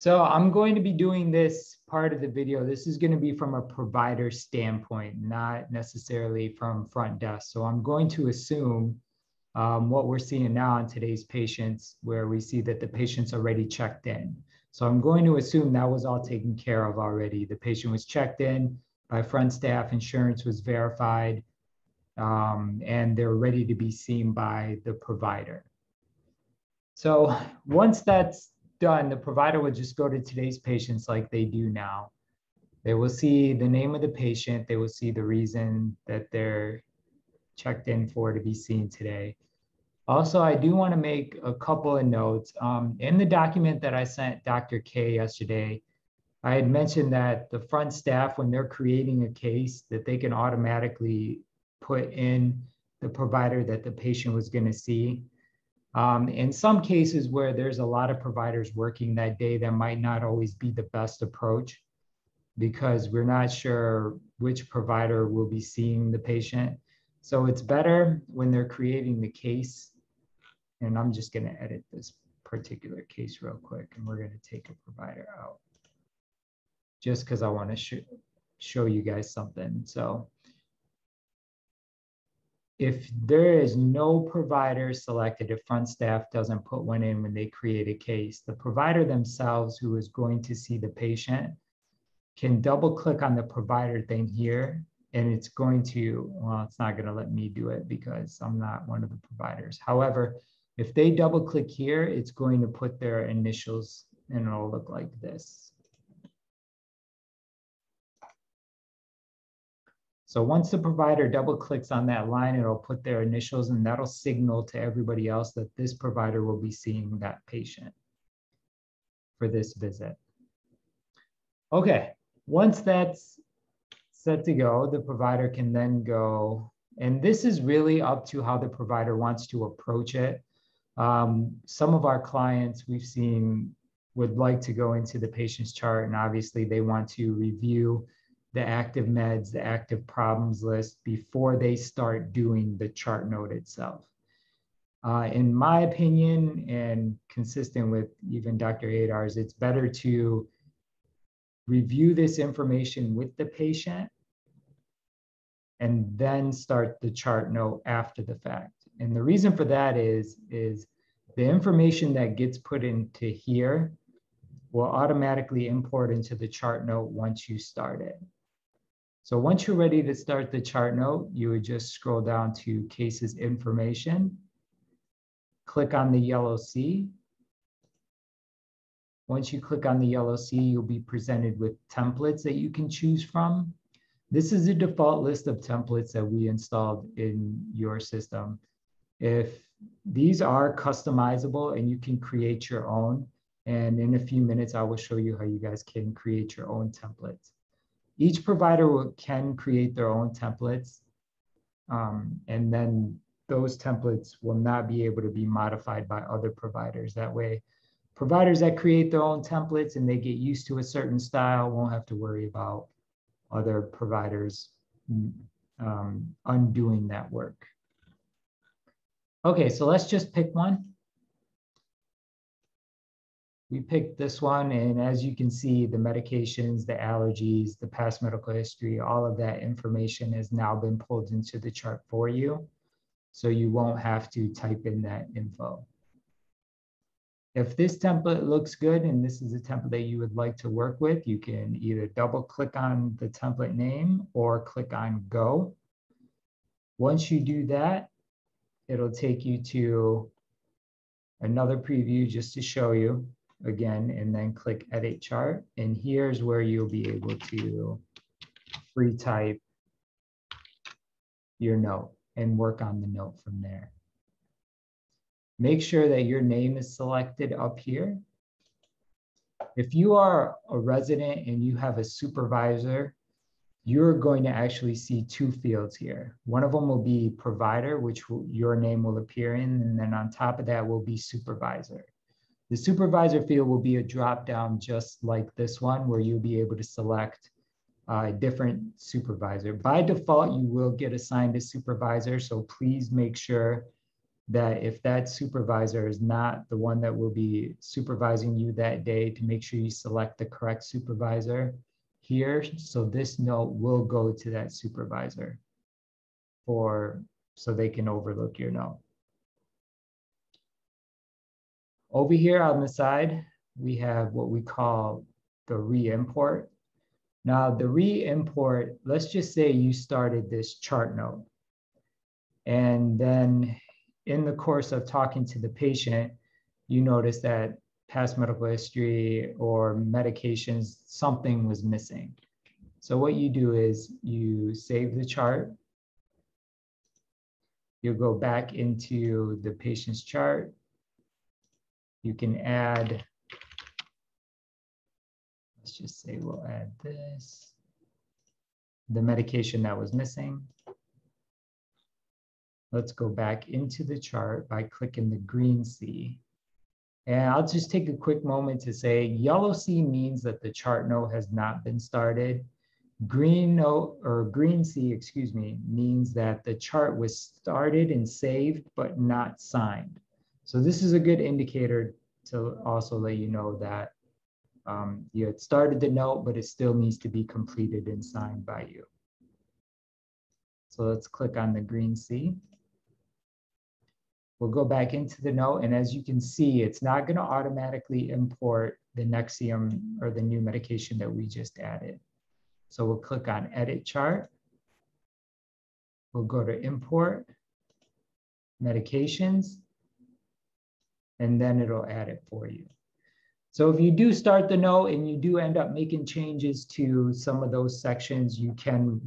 So I'm going to be doing this part of the video. This is going to be from a provider standpoint, not necessarily from front desk. So I'm going to assume what we're seeing now in today's patients, where we see that the patient's already checked in. So I'm going to assume that was all taken care of already. The patient was checked in by front staff, insurance was verified, and they're ready to be seen by the provider. So once that's done, the provider would just go to today's patients like they do now. They will see the name of the patient. They will see the reason that they're checked in for to be seen today. Also, I do want to make a couple of notes. In the document that I sent Dr. K yesterday, I had mentioned that the front staff, when they're creating a case, that they can automatically put in the provider that the patient was going to see. In some cases where there's a lot of providers working that day, that might not always be the best approach because we're not sure which provider will be seeing the patient. So it's better when they're creating the case. And I'm just going to edit this particular case real quick, and we're going to take a provider out just because I want to show you guys something. So if there is no provider selected, if front staff doesn't put one in when they create a case, the provider themselves who is going to see the patient can double click on the provider thing here, and it's going to, well, it's not going to let me do it because I'm not one of the providers. However, if they double click here, it's going to put their initials and it'll look like this. So once the provider double clicks on that line, it'll put their initials, and that'll signal to everybody else that this provider will be seeing that patient for this visit. Okay, once that's set to go, the provider can then go, and this is really up to how the provider wants to approach it. Some of our clients we've seen would like to go into the patient's chart, and obviously they want to review the active meds, the active problems list before they start doing the chart note itself. In my opinion, and consistent with even Dr. Adar's, it's better to review this information with the patient and then start the chart note after the fact. And the reason for that is the information that gets put into here will automatically import into the chart note once you start it. So once you're ready to start the chart note, you would just scroll down to cases information, click on the yellow C. Once you click on the yellow C, you'll be presented with templates that you can choose from. This is a default list of templates that we installed in your system. If these are customizable and you can create your own, and in a few minutes, I will show you how you guys can create your own templates. Each provider can create their own templates, and then those templates will not be able to be modified by other providers. That way, providers that create their own templates and they get used to a certain style won't have to worry about other providers undoing that work. Okay, so let's just pick one. We picked this one, and as you can see, the medications, the allergies, the past medical history, all of that information has now been pulled into the chart for you, so you won't have to type in that info. If this template looks good and this is a template that you would like to work with, you can either double click on the template name or click on Go. Once you do that, it'll take you to another preview just to show you again, and then click Edit Chart. And here's where you'll be able to free type your note and work on the note from there. Make sure that your name is selected up here. If you are a resident and you have a supervisor, you're going to actually see two fields here. One of them will be provider, which your name will appear in, and then on top of that will be supervisor. The supervisor field will be a drop-down just like this one, where you'll be able to select a different supervisor. By default, you will get assigned a supervisor, so please make sure that if that supervisor is not the one that will be supervising you that day, to make sure you select the correct supervisor here. So this note will go to that supervisor so they can overlook your note. Over here on the side, we have what we call the re-import. Now the re-import, let's just say you started this chart note. And then in the course of talking to the patient, you notice that past medical history or medications, something was missing. So what you do is you save the chart. You'll go back into the patient's chart. You can add, let's just say we'll add this, the medication that was missing. Let's go back into the chart by clicking the green C. And I'll just take a quick moment to say yellow C means that the chart note has not been started. Green note, or green C, excuse me, means that the chart was started and saved, but not signed. So this is a good indicator to also let you know that you had started the note, but it still needs to be completed and signed by you. So let's click on the green C. We'll go back into the note, and as you can see, it's not going to automatically import the Nexium or the new medication that we just added. So we'll click on Edit Chart. We'll go to Import, Medications, and then it'll add it for you. So if you do start the note and you do end up making changes to some of those sections, you can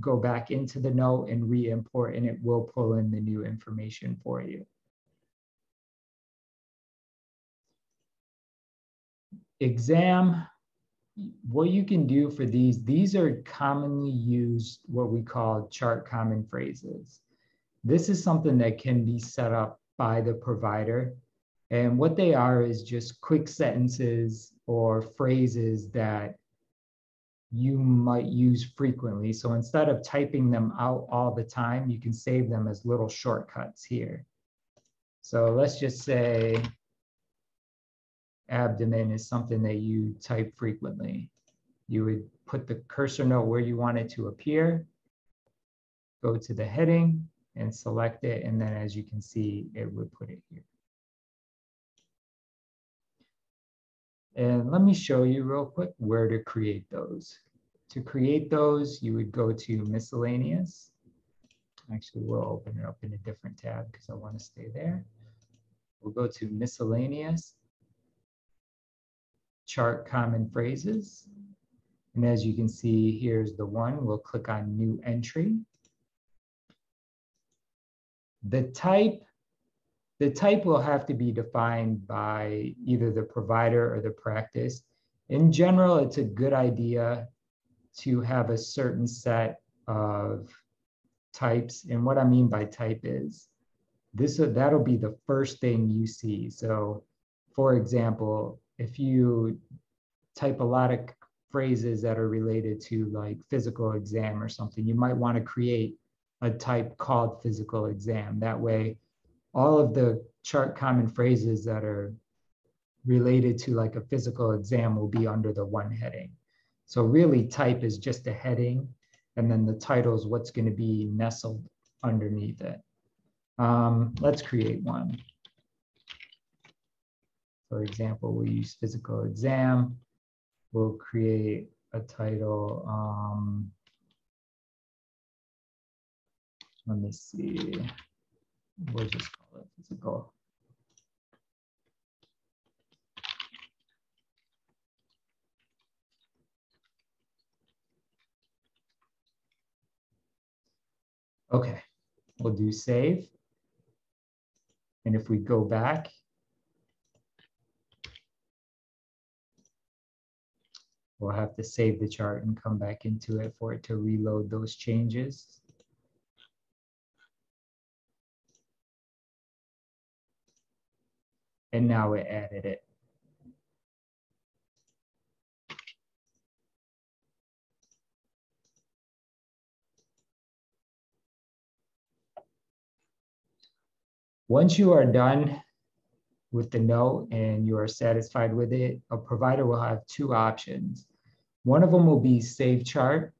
go back into the note and re-import, and it will pull in the new information for you. Exam, what you can do for these are commonly used, what we call chart common phrases. This is something that can be set up by the provider. And what they are is just quick sentences or phrases that you might use frequently. So instead of typing them out all the time, you can save them as little shortcuts here. So let's just say abdomen is something that you type frequently. You would put the cursor note where you want it to appear, go to the heading and select it. And then as you can see, it would put it here. And let me show you real quick where to create those. To create those, you would go to miscellaneous. Actually, we'll open it up in a different tab because I want to stay there. We'll go to miscellaneous, chart common phrases. And as you can see, here's the one. We'll click on new entry. The type will have to be defined by either the provider or the practice. In general, it's a good idea to have a certain set of types. And what I mean by type is that'll be the first thing you see. So for example, if you type a lot of phrases that are related to like physical exam or something, you might want to create a type called physical exam. That way, all of the chart common phrases that are related to like a physical exam will be under the one heading. So really type is just a heading, and then the title is what's going to be nestled underneath it. Let's create one. For example, we'll use physical exam. We'll create a title. Let me see. We'll just call it physical. Okay, we'll do save. And if we go back, we'll have to save the chart and come back into it for it to reload those changes. And now it added it. Once you are done with the note and you are satisfied with it, a provider will have two options. One of them will be save chart,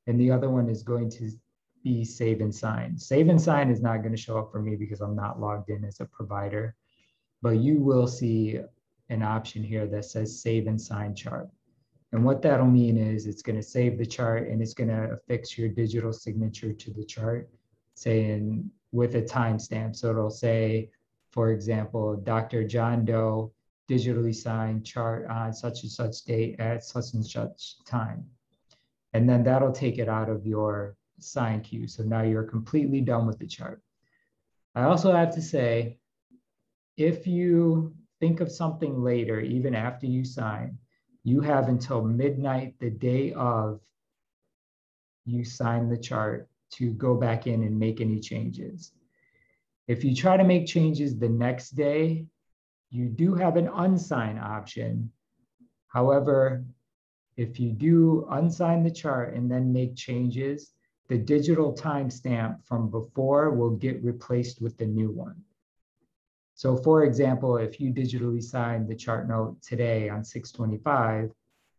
and the other one is going to be save and sign. Save and sign is not going to show up for me because I'm not logged in as a provider, but you will see an option here that says save and sign chart. And what that'll mean is it's going to save the chart and it's going to affix your digital signature to the chart, saying with a timestamp. So it'll say, for example, Dr. John Doe digitally signed chart on such and such date at such and such time. And then that'll take it out of your sign queue. So now you're completely done with the chart. I also have to say, if you think of something later, even after you sign, you have until midnight the day of you sign the chart to go back in and make any changes. If you try to make changes the next day, you do have an unsign option. However, if you do unsign the chart and then make changes, the digital timestamp from before will get replaced with the new one. So for example, if you digitally signed the chart note today on 6/25,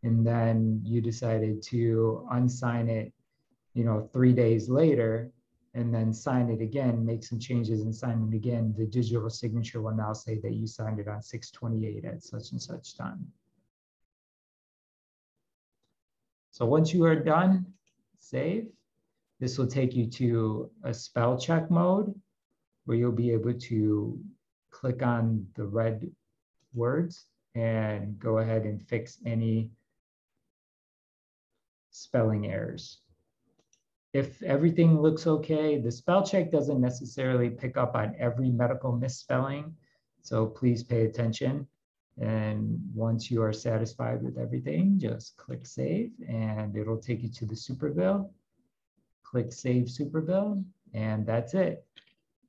and then you decided to unsign it, 3 days later, and then sign it again, make some changes and sign it again, the digital signature will now say that you signed it on 6/28 at such and such time. So once you are done, save. This will take you to a spell check mode where you'll be able to click on the red words and go ahead and fix any spelling errors. If everything looks okay, the spell check doesn't necessarily pick up on every medical misspelling, so please pay attention. And once you are satisfied with everything, just click save and it'll take you to the Superbill. Click save Superbill, and that's it.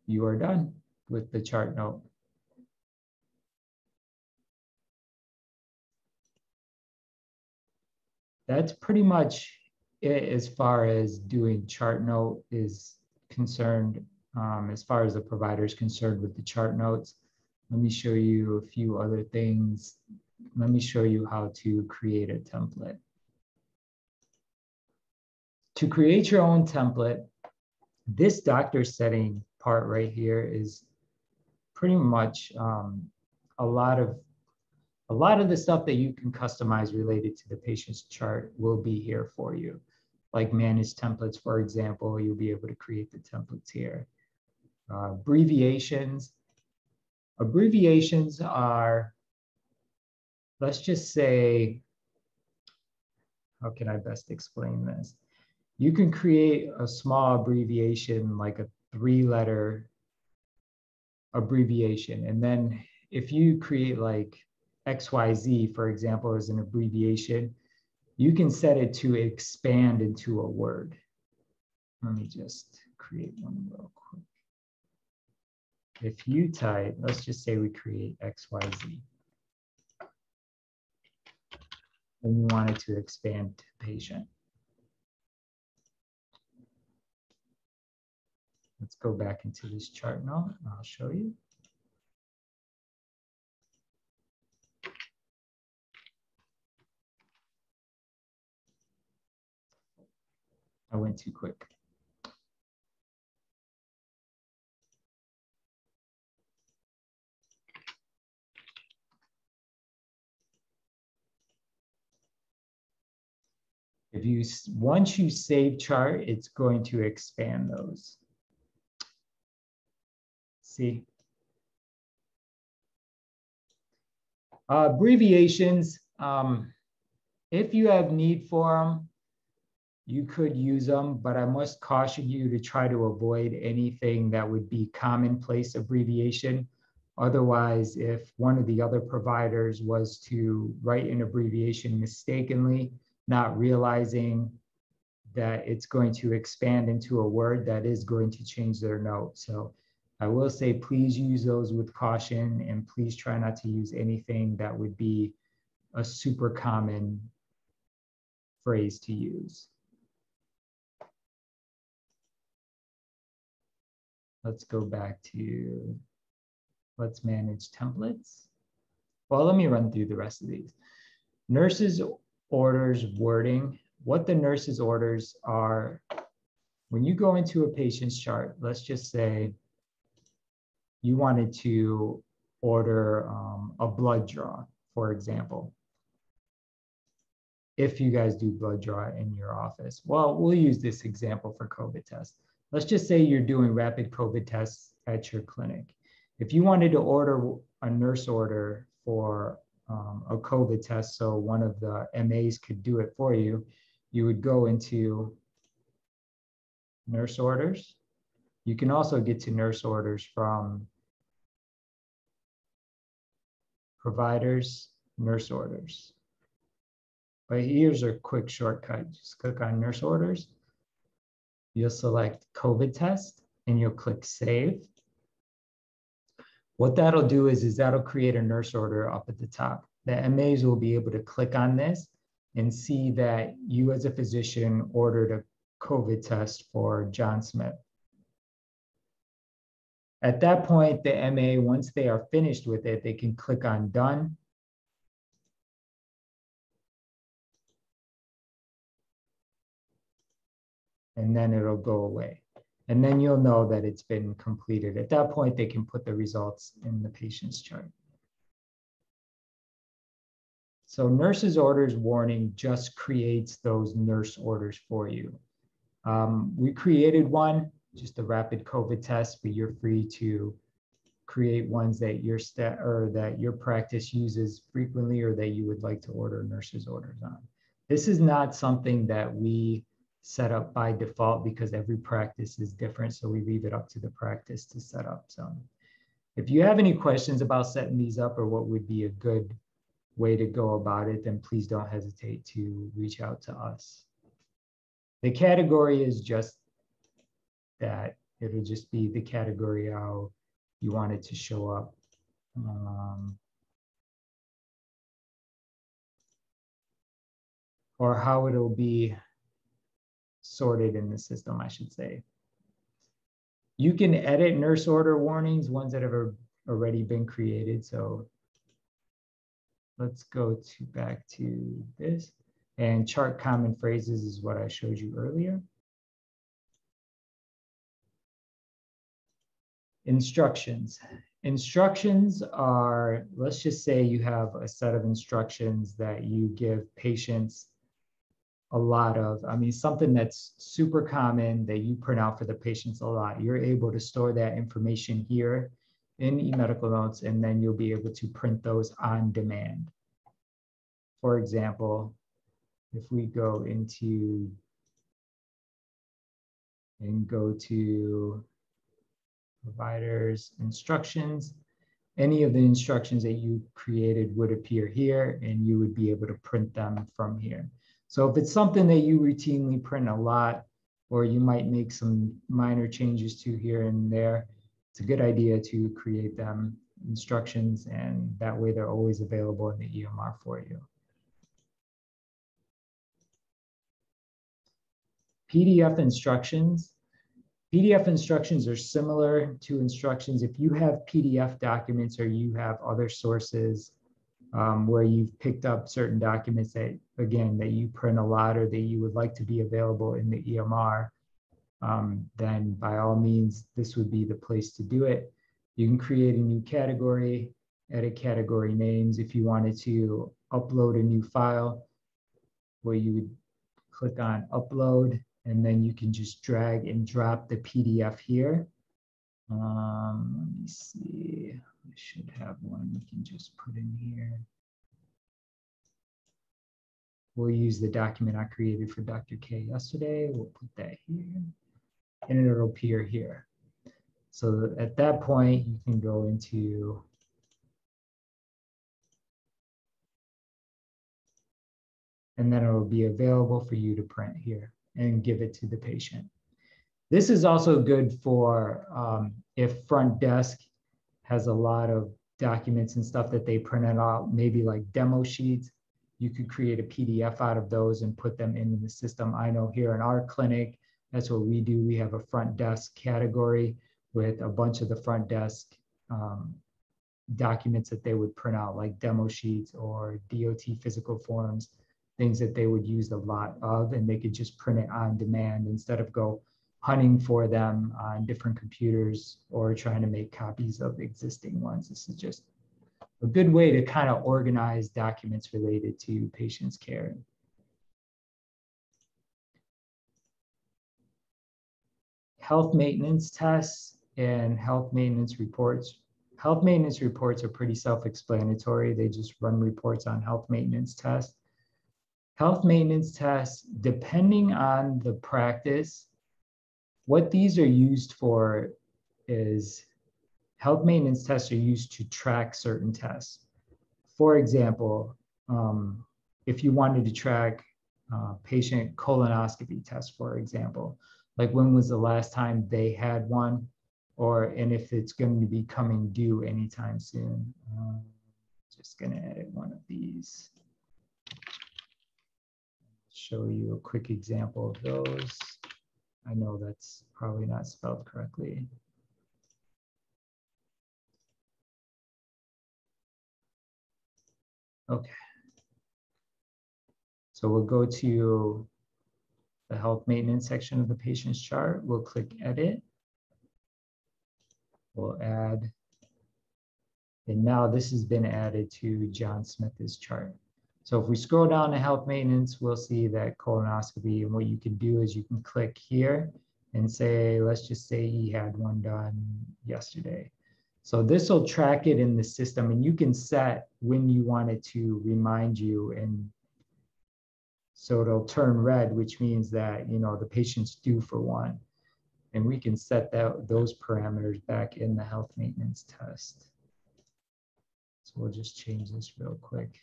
You are done with the chart note. That's pretty much it as far as doing chart note is concerned. As far as the provider is concerned with the chart notes, let me show you a few other things. Let me show you how to create a template. To create your own template, this doctor setting part right here is pretty much a lot of the stuff that you can customize related to the patient's chart will be here for you. Like manage templates, for example, you'll be able to create the templates here. Abbreviations. Abbreviations are, let's just say, how can I best explain this? You can create a small abbreviation, like a 3-letter abbreviation. And then if you create like XYZ, for example, as an abbreviation, you can set it to expand into a word. Let me just create one real quick. If you type, let's just say we create XYZ. And you want it to expand to patient. Let's go back into this chart now, and I'll show you. I went too quick. Once you save chart, it's going to expand those. See? Abbreviations, if you have need for them, you could use them, but I must caution you to try to avoid anything that would be commonplace abbreviation. Otherwise, if one of the other providers was to write an abbreviation mistakenly, not realizing that it's going to expand into a word, that is going to change their note. So I will say, please use those with caution, and please try not to use anything that would be a super common phrase to use. let's go back to, let's manage templates. Well, let me run through the rest of these. Nurses orders wording. What the nurses orders are, when you go into a patient's chart, let's just say you wanted to order a blood draw, for example. If you guys do blood draw in your office. Well, we'll use this example for COVID tests. Let's just say you're doing rapid COVID tests at your clinic. If you wanted to order a nurse order for a COVID test, so one of the MAs could do it for you, you would go into nurse orders. You can also get to nurse orders from providers, nurse orders. But here's a quick shortcut. Just click on nurse orders. You'll select COVID test and you'll click save. What that'll do is that'll create a nurse order up at the top. The MAs will be able to click on this and see that you as a physician ordered a COVID test for John Smith. At that point, the MA, once they are finished with it, they can click on done. And then it'll go away. And then you'll know that it's been completed. At that point, they can put the results in the patient's chart. So nurses orders warning just creates those nurse orders for you. We created one, just a rapid COVID test, but you're free to create ones that your practice uses frequently or that you would like to order nurses orders on. This is not something that we set up by default because every practice is different. So we leave it up to the practice to set up some. If you have any questions about setting these up or what would be a good way to go about it, then please don't hesitate to reach out to us. The category is just that. It'll just be the category how you want it to show up. Or how it'll be sorted in the system, I should say. You can edit nurse order warnings, ones that have already been created. So let's go back to this. And chart common phrases is what I showed you earlier. Instructions. Instructions are, let's just say you have a set of instructions that you give patients a lot of, something that's super common that you print out for the patients a lot. You're able to store that information here in eMedical Notes, and then you'll be able to print those on demand. For example, if we go into and go to providers instructions, any of the instructions that you created would appear here and you would be able to print them from here. So if it's something that you routinely print a lot, or you might make some minor changes to here and there, it's a good idea to create them instructions, and that way they're always available in the EMR for you. PDF instructions. PDF instructions are similar to instructions. If you have PDF documents or you have other sources where you've picked up certain documents that, again, that you print a lot or that you would like to be available in the EMR, then by all means, this would be the place to do it. You can create a new category, edit category names. If you wanted to upload a new file, where you would click on upload, and then you can just drag and drop the PDF here. Let me see, I should have one we can just put in here. We'll use the document I created for Dr. K yesterday. We'll put that here, and it'll appear here. So at that point, you can go into and then it will be available for you to print here and give it to the patient. This is also good for if front desk has a lot of documents and stuff that they printed out, maybe like demo sheets. You could create a PDF out of those and put them in the system. I know here in our clinic, that's what we do. We have a front desk category with a bunch of the front desk documents that they would print out, like demo sheets or DOT physical forms, things that they would use a lot of, and they could just print it on demand instead of go hunting for them on different computers or trying to make copies of existing ones. This is just a good way to kind of organize documents related to patients' care. Health maintenance tests and health maintenance reports. Health maintenance reports are pretty self-explanatory. They just run reports on health maintenance tests. Health maintenance tests, depending on the practice, what these are used for is health maintenance tests are used to track certain tests. For example, if you wanted to track patient colonoscopy tests, for example, like when was the last time they had one, and if it's going to be coming due anytime soon. Just going to edit one of these. Show you a quick example of those. I know that's probably not spelled correctly. Okay. So we'll go to the health maintenance section of the patient's chart. We'll click edit. We'll add, and now this has been added to John Smith's chart. So if we scroll down to health maintenance, we'll see that colonoscopy, and what you can do is you can click here and say, let's just say he had one done yesterday. So this will track it in the system, and you can set when you want it to remind you, and so it'll turn red, which means that, you know, the patient's due for one. And we can set those parameters back in the health maintenance test. So we'll just change this real quick.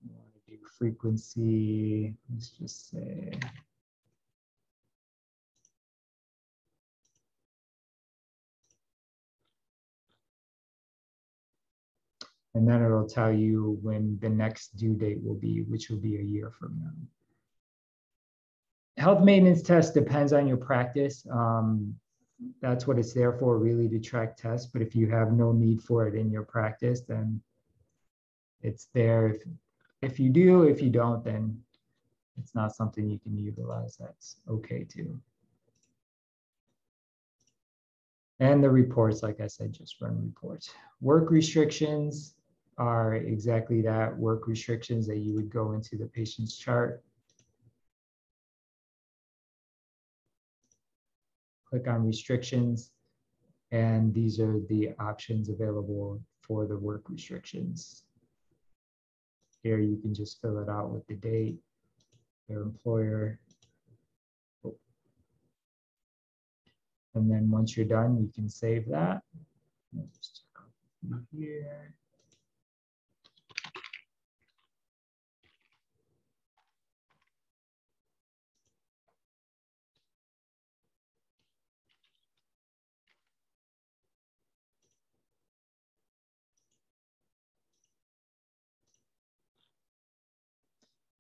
We want to do frequency, let's just say. And then it'll tell you when the next due date will be, which will be a year from now. Health maintenance test depends on your practice. That's what it's there for, really, to track tests. But if you have no need for it in your practice, then it's there. If you do, if you don't, then it's not something you can utilize. That's okay too. And the reports, like I said, just run reports. Work restrictions are exactly that, work restrictions that you would go into the patient's chart. Click on restrictions, and these are the options available for the work restrictions. Here you can just fill it out with the date, their employer. And then once you're done, you can save that. Just copy here.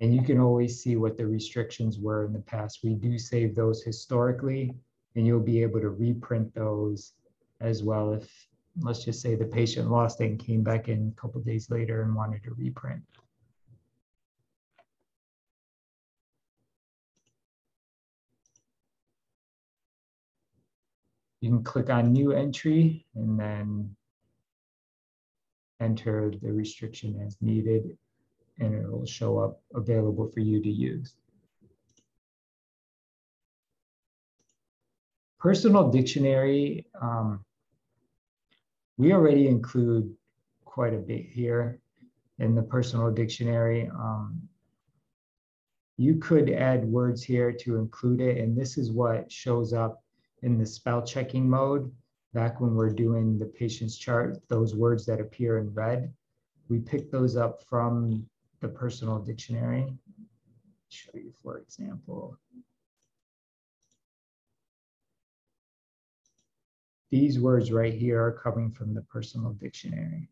And you can always see what the restrictions were in the past. We do save those historically, and you'll be able to reprint those as well if, let's just say, the patient lost it and came back in a couple of days later and wanted to reprint. You can click on new entry and then enter the restriction as needed, and it will show up available for you to use. Personal dictionary, we already include quite a bit here in the personal dictionary. You could add words here to include it, and this is what shows up in the spell checking mode. Back when we're doing the patient's chart, those words that appear in red, we pick those up from the personal dictionary. I'll show you, for example. These words right here are coming from the personal dictionary.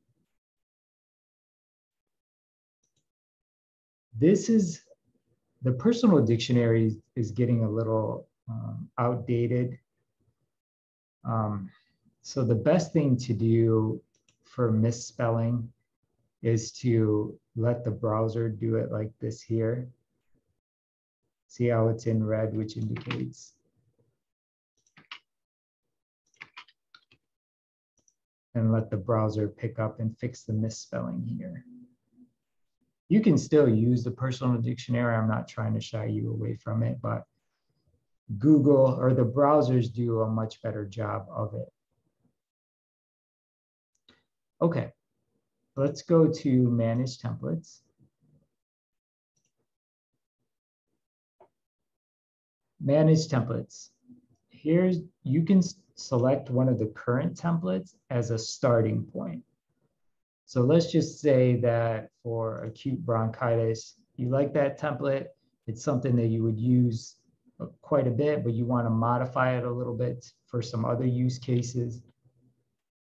The personal dictionary is getting a little outdated. So the best thing to do for misspelling is to let the browser do it like this here. See how it's in red, which indicates. And let the browser pick up and fix the misspelling here. You can still use the personal dictionary. I'm not trying to shy you away from it, but Google or the browsers do a much better job of it. Okay, let's go to manage templates. Manage templates. Here's, you can select one of the current templates as a starting point. So let's just say that for acute bronchitis, you like that template. It's something that you would use quite a bit, but you want to modify it a little bit for some other use cases.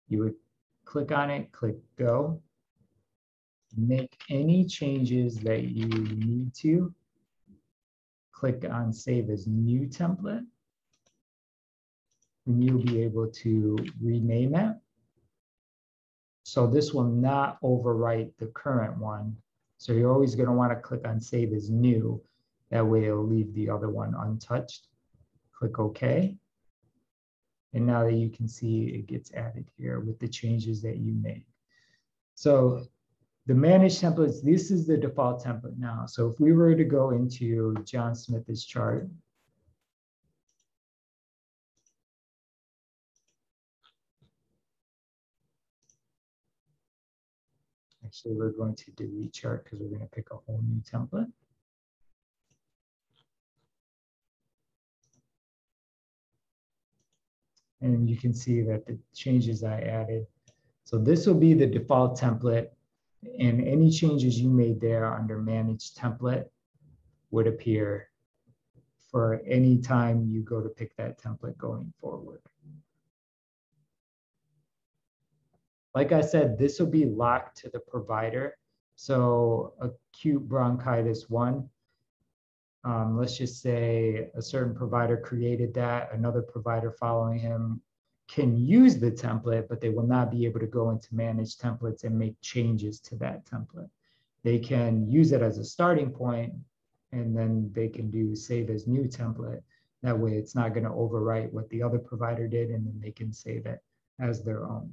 You would click on it, click go, make any changes that you need to. Click on save as new template, and you'll be able to rename it. So this will not overwrite the current one. So you're always going to want to click on save as new. That way it'll leave the other one untouched. Click OK. And now that you can see it gets added here with the changes that you made. So the manage templates, this is the default template now. So if we were to go into John Smith's chart, actually, we're going to delete chart because we're going to pick a whole new template. And you can see that the changes I added. So this will be the default template, and any changes you made there under manage template would appear for any time you go to pick that template going forward. Like I said, this will be locked to the provider. So acute bronchitis 1, let's just say a certain provider created that, another provider following him can use the template, but they will not be able to go into manage templates and make changes to that template. They can use it as a starting point, and then they can do save as new template. That way it's not going to overwrite what the other provider did, and then they can save it as their own.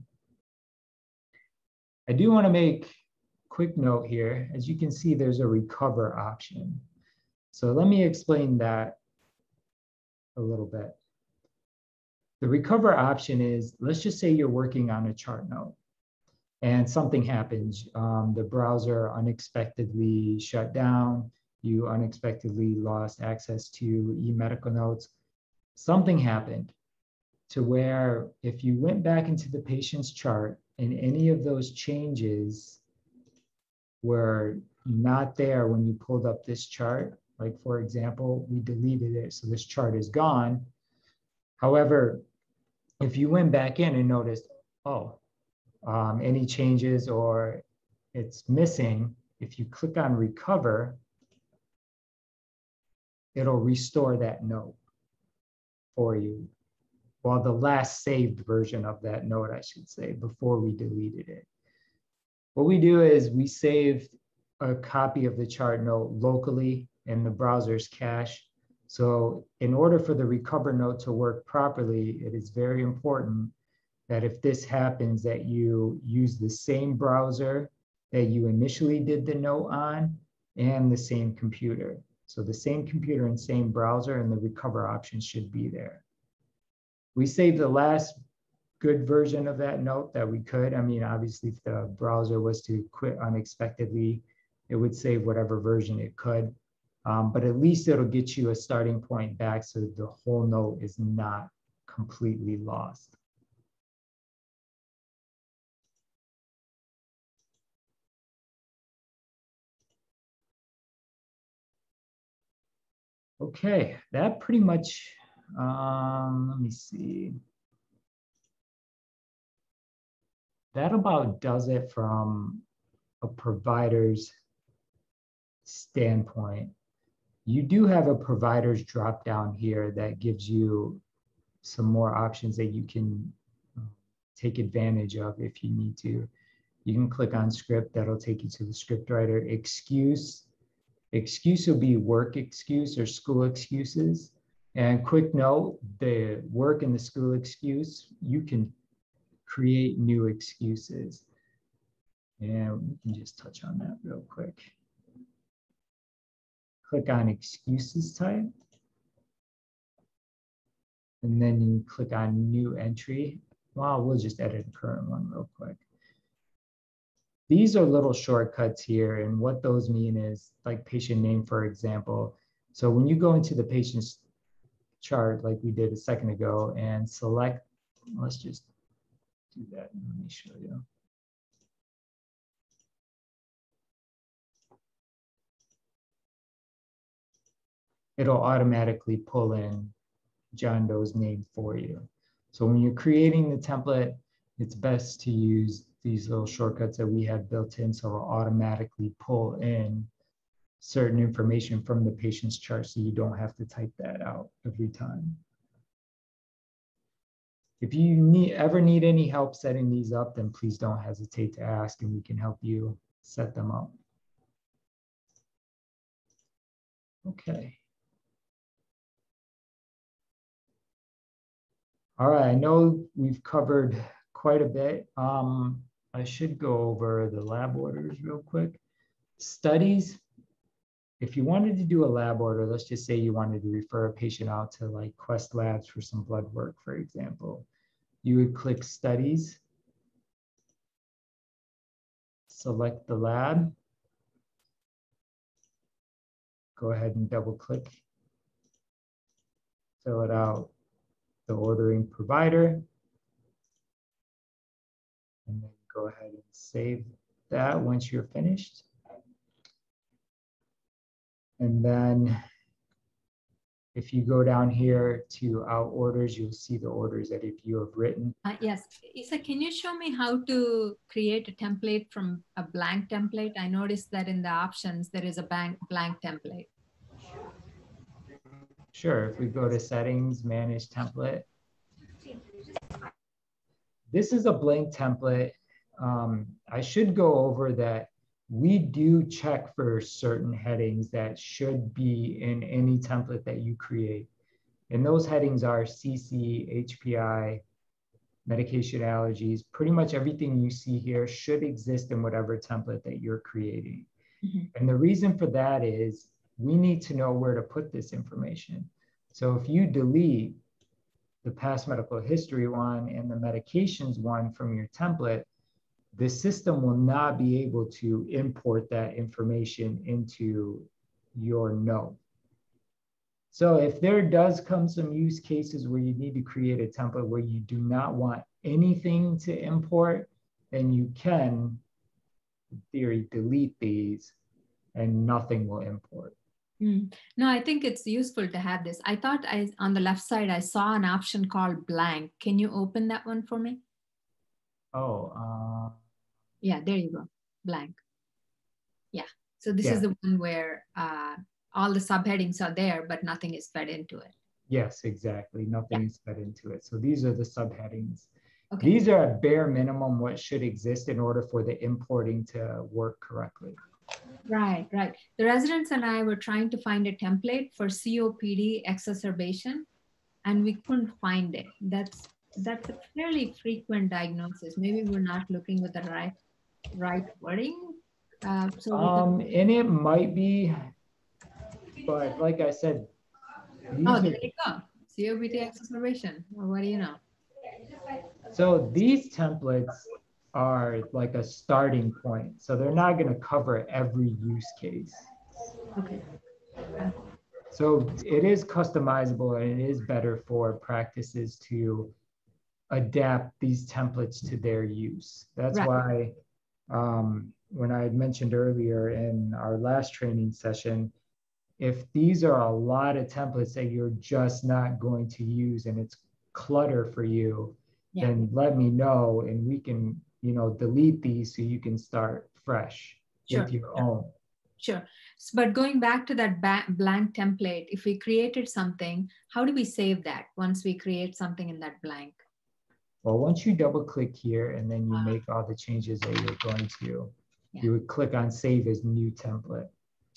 I do want to make a quick note here. As you can see, there's a recover option. So let me explain that a little bit. The recover option is, let's just say you're working on a chart note and something happens. The browser unexpectedly shut down. You unexpectedly lost access to eMedical Notes. Something happened to where if you went back into the patient's chart and any of those changes were not there when you pulled up this chart, like for example, we deleted it, so this chart is gone. However, if you went back in and noticed, oh, any changes or it's missing, if you click on recover, it'll restore that note for you. Well, the last saved version of that note, I should say, before we deleted it. What we do is we saved a copy of the chart note locally in the browser's cache. So in order for the recover note to work properly, it is very important that if this happens, that you use the same browser that you initially did the note on and the same computer. So the same computer and same browser, and the recover option should be there. We saved the last good version of that note that we could. I mean, obviously, if the browser was to quit unexpectedly, it would save whatever version it could. But at least it'll get you a starting point back so the whole note is not completely lost. Okay, that pretty much, let me see. That about does it from a provider's standpoint. You do have a provider's drop down here that gives you some more options that you can take advantage of if you need to. You can click on script, that'll take you to the script writer. Excuse will be work excuse or school excuses. And quick note, the work and the school excuse, you can create new excuses. And we can just touch on that real quick. Click on excuses type. And then you click on new entry. Well, we'll just edit the current one real quick. These are little shortcuts here, and what those mean is like patient name, for example. So when you go into the patient's chart, like we did a second ago, and select, let's just do that. Let me show you. It'll automatically pull in John Doe's name for you. So when you're creating the template, it's best to use these little shortcuts that we have built in, so it'll automatically pull in certain information from the patient's chart so you don't have to type that out every time. If you ever need any help setting these up, then please don't hesitate to ask and we can help you set them up. Okay. All right, I know we've covered quite a bit. I should go over the lab orders real quick. Studies, if you wanted to do a lab order, let's just say you wanted to refer a patient out to like Quest Labs for some blood work, for example, you would click Studies, select the lab, go ahead and double click, fill it out, the ordering provider, and then go ahead and save that once you're finished. And then if you go down here to our orders, you'll see the orders that if you have written. Yes, Isa, can you show me how to create a template from a blank template? I noticed that in the options, there is a blank template. Sure, if we go to settings, manage template. This is a blank template. I should go over that we do check for certain headings that should be in any template that you create. And those headings are CC, HPI, medication allergies. Pretty much everything you see here should exist in whatever template that you're creating. Mm-hmm. And the reason for that is we need to know where to put this information. So if you delete the past medical history one and the medications one from your template, the system will not be able to import that information into your note. So if there does come some use cases where you need to create a template where you do not want anything to import, then you can, in theory, delete these and nothing will import. No, I think it's useful to have this. I thought on the left side, I saw an option called blank. Can you open that one for me? Oh, yeah, there you go, blank. Yeah, so this is the one where all the subheadings are there, but nothing is fed into it. Yes, exactly. Nothing is fed into it. So these are the subheadings. Okay. These are at bare minimum what should exist in order for the importing to work correctly. Right, right. The residents and I were trying to find a template for COPD exacerbation, and we couldn't find it. That's a fairly frequent diagnosis. Maybe we're not looking with the right wording. And it might be, but like I said, there you go. COPD exacerbation. Well, what do you know? So these templates are like a starting point. So they're not going to cover every use case. Okay. So it is customizable and it is better for practices to adapt these templates to their use. That's why when I had mentioned earlier in our last training session, if these are a lot of templates that you're just not going to use and it's clutter for you, then let me know and we can, delete these so you can start fresh with your own. Sure. But going back to that blank template, if we created something, how do we save that once we create something in that blank? Well, once you double click here and then you make all the changes that you're going to, you would click on save as new template.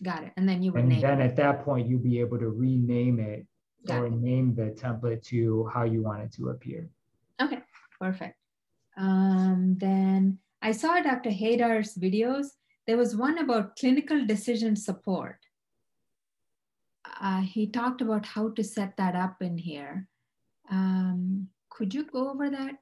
Got it. And then you would and name then it. At that point, you'll be able to rename it or name the template to how you want it to appear. Okay, perfect. Then I saw Dr. Haydar's videos. There was one about clinical decision support. He talked about how to set that up in here. Could you go over that?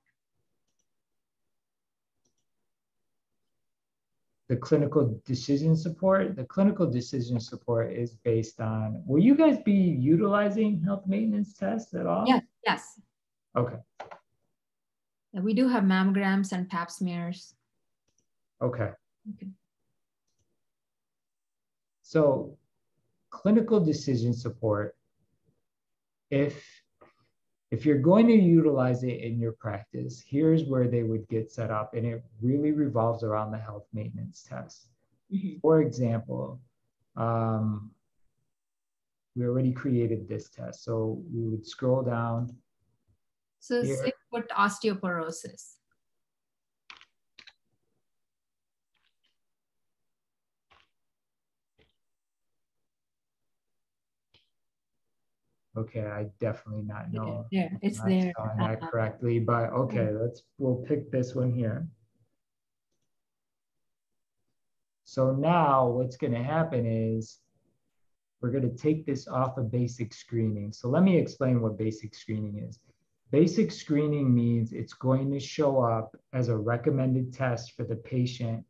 The clinical decision support. The clinical decision support is based on, will you guys be utilizing health maintenance tests at all? Yes, yes. Okay. We do have mammograms and pap smears. Okay. So clinical decision support, if you're going to utilize it in your practice, here's where they would get set up, and it really revolves around the health maintenance test. For example, we already created this test. So we would scroll down. So 6-foot osteoporosis. Okay, I definitely not know. Yeah, it's I'm not there. spelling that correctly, but okay, we'll pick this one here. So now what's going to happen is we're going to take this off of basic screening. So let me explain what basic screening is. Basic screening means it's going to show up as a recommended test for the patient,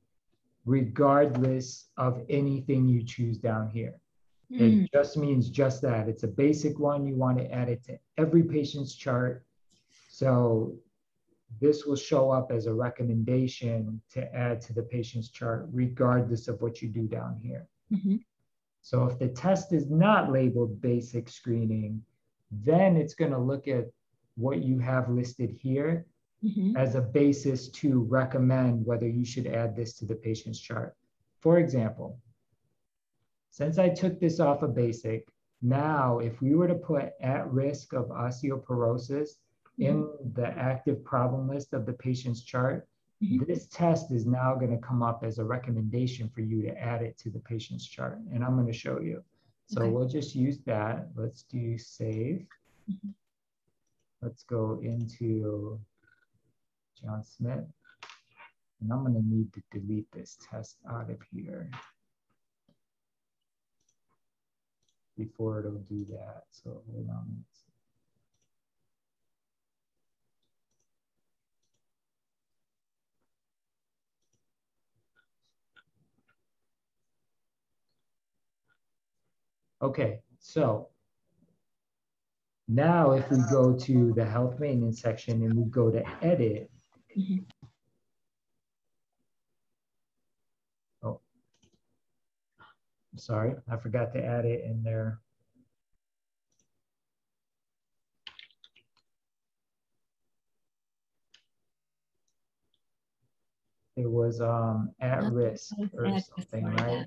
regardless of anything you choose down here. It just means just that. It's a basic one. You want to add it to every patient's chart. So this will show up as a recommendation to add to the patient's chart, regardless of what you do down here. So if the test is not labeled basic screening, then it's going to look at what you have listed here as a basis to recommend whether you should add this to the patient's chart. For example, since I took this off of basic, now if we were to put at risk of osteoporosis in the active problem list of the patient's chart, this test is now going to come up as a recommendation for you to add it to the patient's chart. And I'm going to show you. So we'll just use that. Let's do save. Let's go into John Smith. And I'm going to need to delete this test out of here before it'll do that. So hold on. Okay, so now if we go to the health maintenance section and we go to edit, oh, sorry, I forgot to add it in there. It was at risk or something, right?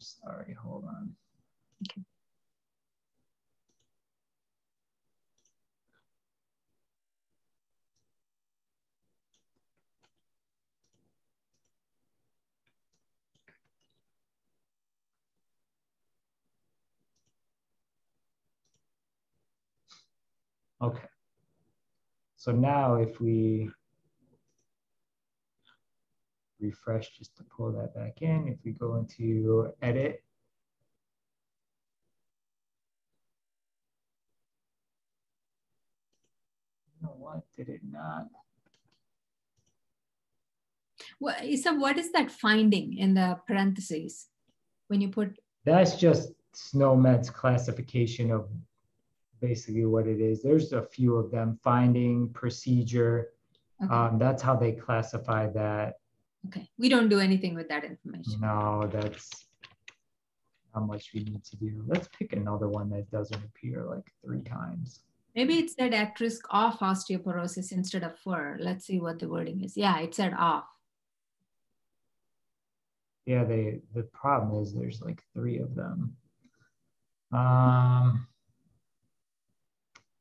Sorry, hold on. Okay. Okay. So now if we refresh just to pull that back in, if we go into edit, you know what, did it not? Well, so what is that finding in the parentheses when you put? That's just SNOMED's classification of basically what it is. There's a few of them, finding, procedure. Okay. That's how they classify that. Okay, we don't do anything with that information. No, how much we need to do. Let's pick another one that doesn't appear like 3 times. Maybe it said at risk of osteoporosis instead of for. Let's see what the wording is. Yeah, it said off. Yeah, the problem is there's like 3 of them.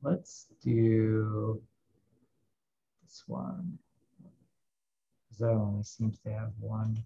Let's do this one, because that only seems to have 1.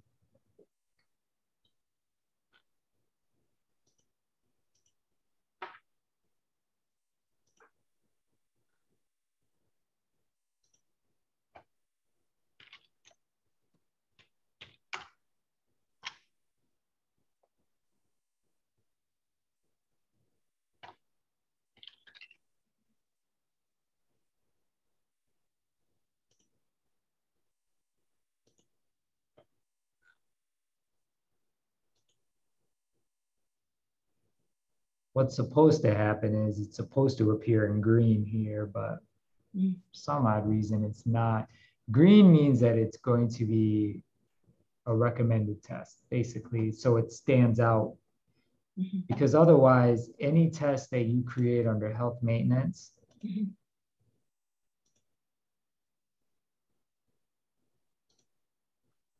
What's supposed to happen is it's supposed to appear in green here, but for some odd reason it's not. Green means that it's going to be a recommended test, basically, so it stands out. Because otherwise, any test that you create under health maintenance,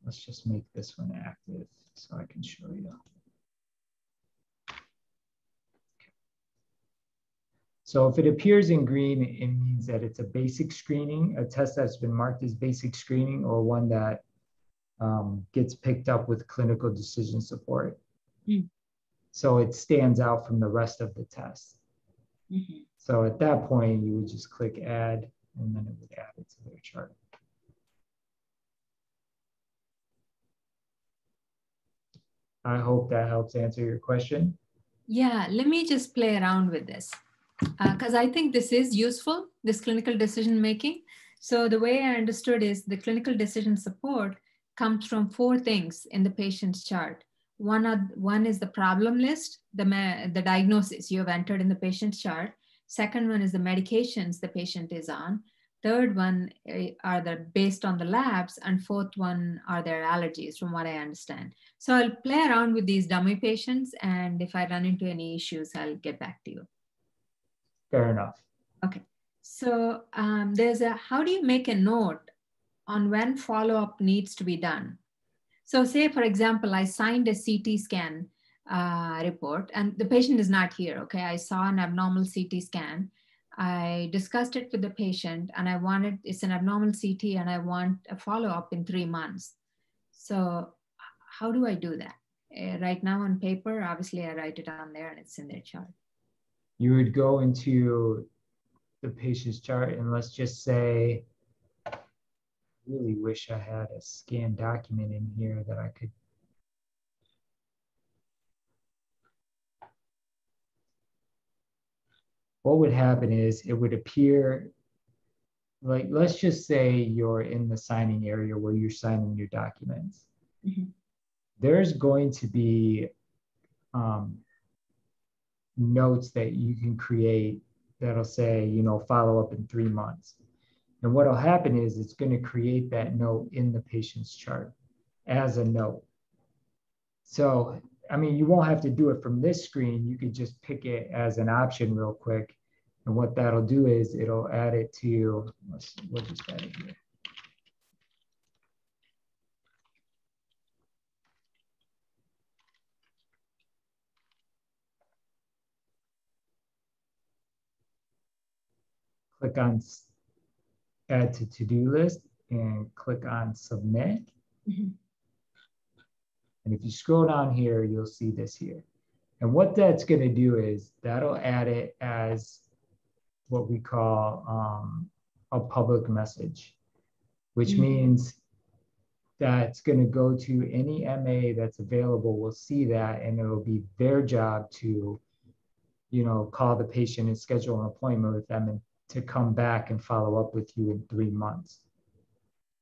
let's just make this one active so I can show you. So if it appears in green, it means that it's a basic screening, a test that's been marked as basic screening, or one that gets picked up with clinical decision support. So it stands out from the rest of the test. So at that point, you would just click add, and then it would add it to their chart. I hope that helps answer your question. Yeah, let me just play around with this, because I think this is useful, this clinical decision making. So the way I understood is the clinical decision support comes from 4 things in the patient's chart. One is the problem list, the diagnosis you have entered in the patient's chart. Second one is the medications the patient is on. Third one are based on the labs, and fourth one are their allergies, from what I understand. So I'll play around with these dummy patients, and if I run into any issues, I'll get back to you. Fair enough. Okay. So there's how do you make a note on when follow-up needs to be done? So say, for example, I signed a CT scan report, and the patient is not here, okay? I saw an abnormal CT scan. I discussed it with the patient, and it's an abnormal CT, and I want a follow-up in 3 months. So how do I do that? Right now on paper, obviously I write it on there and it's in their chart. You would go into the patient's chart, and let's just say, I really wish I had a scanned document in here that I could. What would happen is it would appear, like, let's just say you're in the signing area where you're signing your documents. There's going to be notes that you can create that'll say, follow up in 3 months. And what'll happen is it's going to create that note in the patient's chart as a note. So, I mean, you won't have to do it from this screen. You could just pick it as an option real quick. And what that'll do is it'll add it to, we'll just add it here. Click on add to list and click on submit. And if you scroll down here, you'll see this here. And what that's going to do is that'll add it as what we call a public message, which means that's going to go to any MA that's available will see that, and it'll be their job to, call the patient and schedule an appointment with them and to come back and follow up with you in 3 months.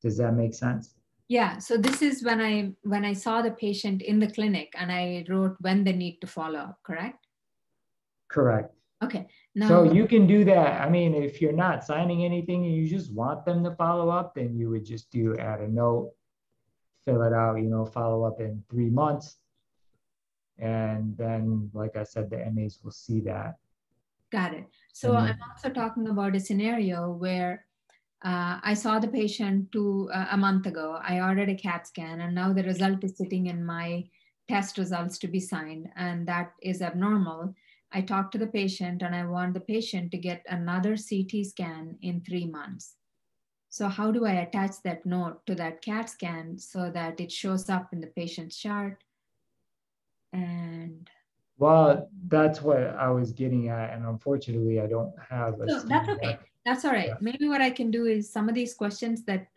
Does that make sense? Yeah, so this is when I saw the patient in the clinic and I wrote when they need to follow up, correct? Correct. Okay. Now, so you can do that. I mean, if you're not signing anything and you just want them to follow up, then you would just add a note, fill it out, follow up in 3 months. And then, like I said, the MAs will see that. Got it. So And I'm then, also talking about a scenario where I saw the patient a month ago. I ordered a CAT scan, and now the result is sitting in my test results to be signed, and that is abnormal. I talked to the patient, and I want the patient to get another CT scan in 3 months. So how do I attach that note to that CAT scan so that it shows up in the patient's chart? And well, that's what I was getting at. And unfortunately, I don't have a so that's okay. That's all right. Yeah. Maybe what I can do is some of these questions that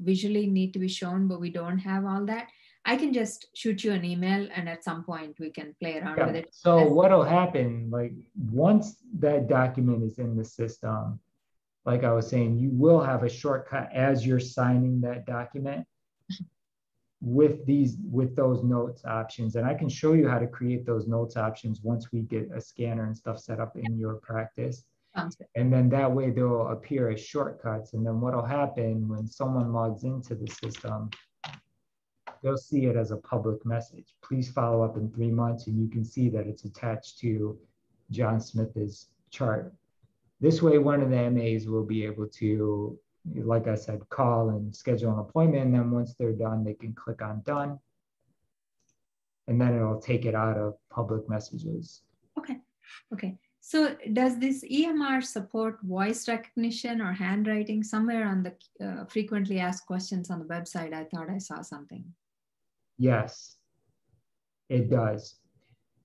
visually need to be shown, but we don't have all that. I can just shoot you an email, and at some point we can play around with it. So what'll happen, like once that document is in the system, like I was saying, you will have a shortcut as you're signing that document with those notes options. And I can show you how to create those notes options once we get a scanner and stuff set up in your practice. Sounds good. And then that way they'll appear as shortcuts. And then what'll happen when someone logs into the system, they'll see it as a public message. Please follow up in 3 months, and you can see that it's attached to John Smith's chart. This way, one of the MAs will be able to, like I said, call and schedule an appointment. And then once they're done, they can click on done. And then it'll take it out of public messages. Okay. Okay. So does this EMR support voice recognition or handwriting? Somewhere on the frequently asked questions on the website, I thought I saw something. Yes, it does.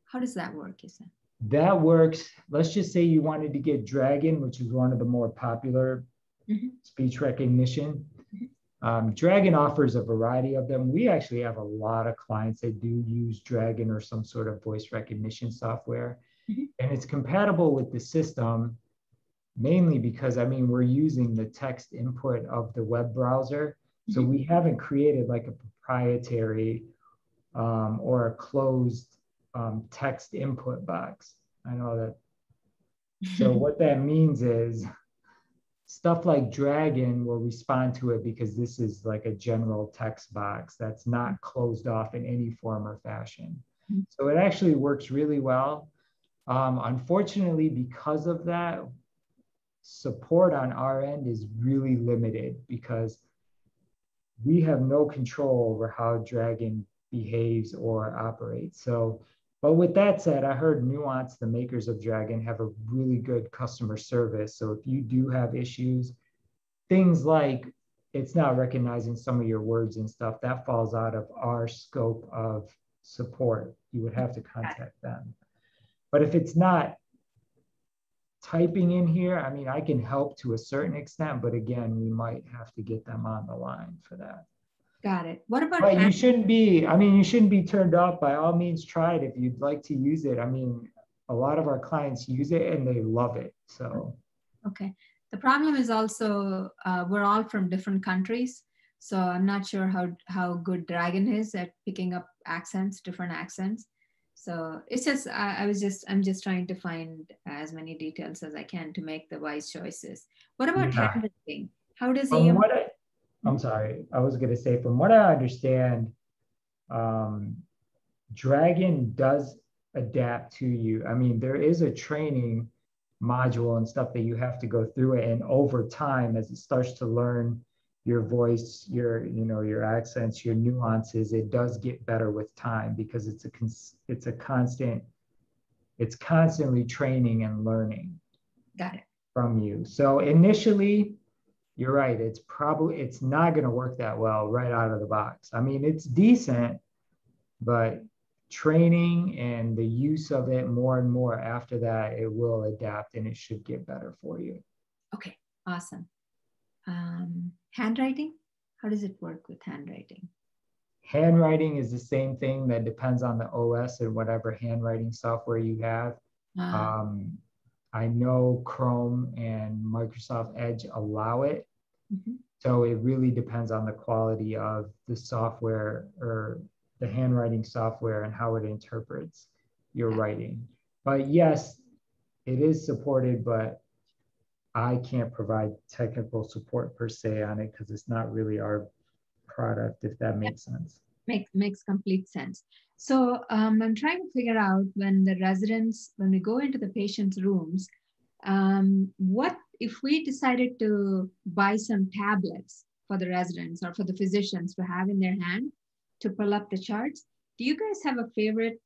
How does that work, is it? That works. Let's just say you wanted to get Dragon, which is one of the more popular speech recognition. Dragon offers a variety of them. We actually have a lot of clients that do use Dragon or some sort of voice recognition software. And it's compatible with the system, mainly because, I mean, we're using the text input of the web browser. So we haven't created like a proprietary or a closed text input box. I know that. So what that means is stuff like Dragon will respond to it because this is like a general text box that's not closed off in any form or fashion. So it actually works really well. Unfortunately, because of that, support on our end is really limited because we have no control over how Dragon behaves or operates. So, but with that said, I heard Nuance, the makers of Dragon, have a really good customer service. So if you do have issues, things like it's not recognizing some of your words and stuff, that falls out of our scope of support. You would have to contact them. But if it's not typing in here, I mean, I can help to a certain extent, but again, we might have to get them on the line for that. Got it. What about? But you shouldn't be, I mean, you shouldn't be turned off. By all means, try it if you'd like to use it. I mean, a lot of our clients use it and they love it. So. Okay. The problem is also we're all from different countries. So I'm not sure how good Dragon is at picking up accents, different accents. So it's just, I'm just trying to find as many details as I can to make the wise choices. What about handwriting? How does I'm sorry, I was going to say, from what I understand, Dragon does adapt to you. I mean, there is a training module and stuff that you have to go through it. And over time, as it starts to learn your voice, your accents, your nuances, it does get better with time because it's constantly training and learning. Got it. From you. So initially, you're right. It's not going to work that well right out of the box. I mean, it's decent, but training and the use of it more and more after that, it will adapt and it should get better for you. Okay, awesome. Handwriting, how does it work with handwriting? Handwriting is the same thing. That depends on the OS and whatever handwriting software you have. I know Chrome and Microsoft Edge allow it. So it really depends on the quality of the software or the handwriting software and how it interprets your writing. But yes, it is supported, but I can't provide technical support per se on it because it's not really our product, if that makes sense. Makes complete sense. So I'm trying to figure out when we go into the patient's rooms, what if we decided to buy some tablets for the residents or for the physicians to have in their hand to pull up the charts? Do you guys have a favorite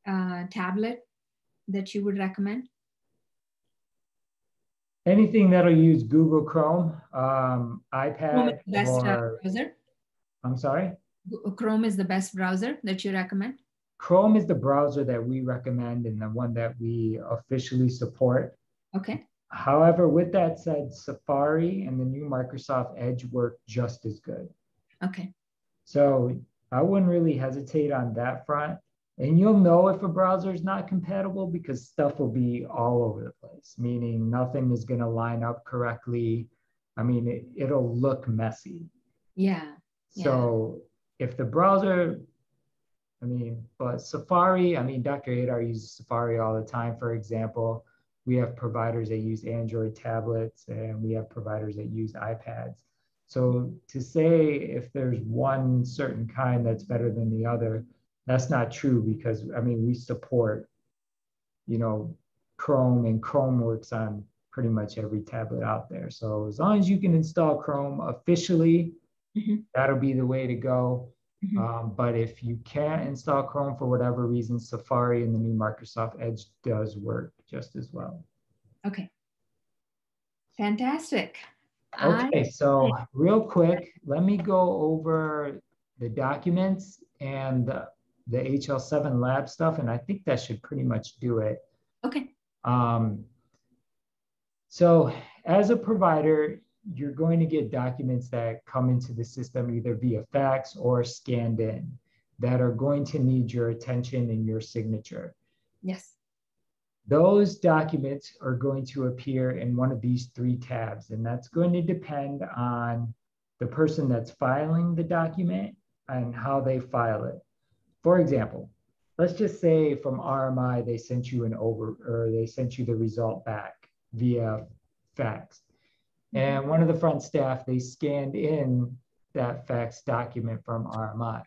tablet that you would recommend? Anything that'll use Google Chrome, iPad, Chrome is the best or browser. I'm sorry? Chrome is the best browser that you recommend? Chrome is the browser that we recommend and the one that we officially support. Okay. However, with that said, Safari and the new Microsoft Edge work just as good. Okay. So I wouldn't really hesitate on that front. And you'll know if a browser is not compatible because stuff will be all over the place, meaning nothing is going to line up correctly. I mean, it'll look messy. Yeah. So if the browser, but Safari, Dr. Adar uses Safari all the time, for example. We have providers that use Android tablets and we have providers that use iPads. So to say if there's one certain kind that's better than the other, that's not true because we support, Chrome, and Chrome works on pretty much every tablet out there. So as long as you can install Chrome officially, that'll be the way to go. But if you can't install Chrome for whatever reason, Safari and the new Microsoft Edge does work just as well. Okay. Fantastic. Okay, so real quick, let me go over the documents and the HL7 lab stuff, and I think that should pretty much do it. Okay. So as a provider, you're going to get documents that come into the system either via fax or scanned in that are going to need your attention and your signature. Yes. Those documents are going to appear in one of these 3 tabs, and that's going to depend on the person that's filing the document and how they file it. For example, let's just say from RMI, they sent you they sent you the result back via fax. And one of the front staff, they scanned in that fax document from RMI.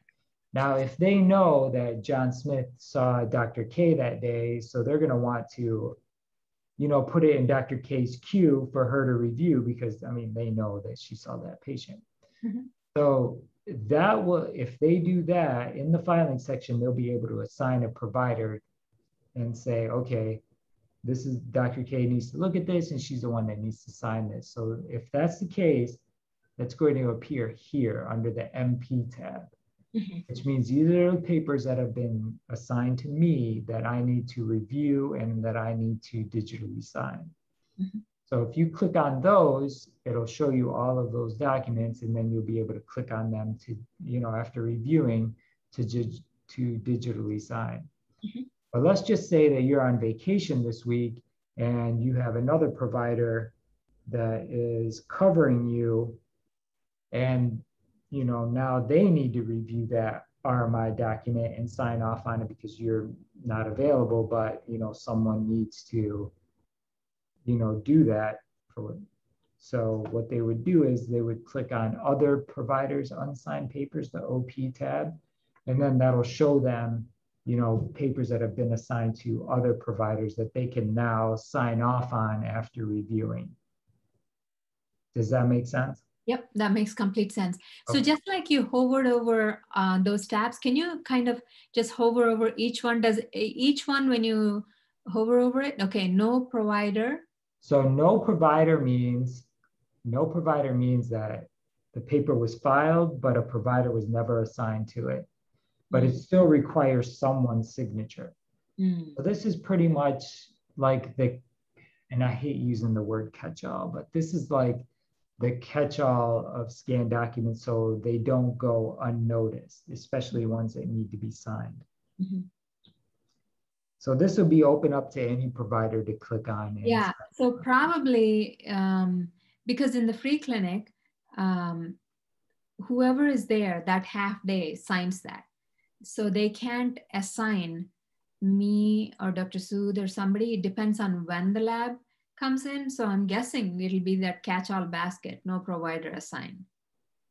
Now, if they know that John Smith saw Dr. K that day, so they're going to want to, put it in Dr. K's queue for her to review because, they know that she saw that patient. So that will, if they do that in the filing section, they'll be able to assign a provider and say, okay, this is Dr. K needs to look at this and she's the one that needs to sign this. So if that's the case, that's going to appear here under the MP tab, which means these are the papers that have been assigned to me that I need to review and that I need to digitally sign. So if you click on those, it'll show you all of those documents, and then you'll be able to click on them to, after reviewing, to digitally sign. But let's just say that you're on vacation this week and you have another provider that is covering you, and now they need to review that RMI document and sign off on it because you're not available, but someone needs to do that for it. So what they would do is they would click on other providers unsigned papers, the OP tab, and then that'll show them papers that have been assigned to other providers that they can now sign off on after reviewing. Does that make sense? Yep, that makes complete sense. Okay. So just like you hovered over those tabs, can you kind of just hover over each one? Does each one, when you hover over it, okay, no provider? So no provider means that the paper was filed, but a provider was never assigned to it. But it still requires someone's signature. So this is pretty much like and I hate using the word catch-all, but this is like the catch-all of scanned documents so they don't go unnoticed, especially ones that need to be signed. So this will be open up to any provider to click on. Yeah, so probably because in the free clinic, whoever is there that half day signs that. So they can't assign me or Dr. Sood or somebody. It depends on when the lab comes in. So I'm guessing it'll be that catch-all basket, no provider assigned.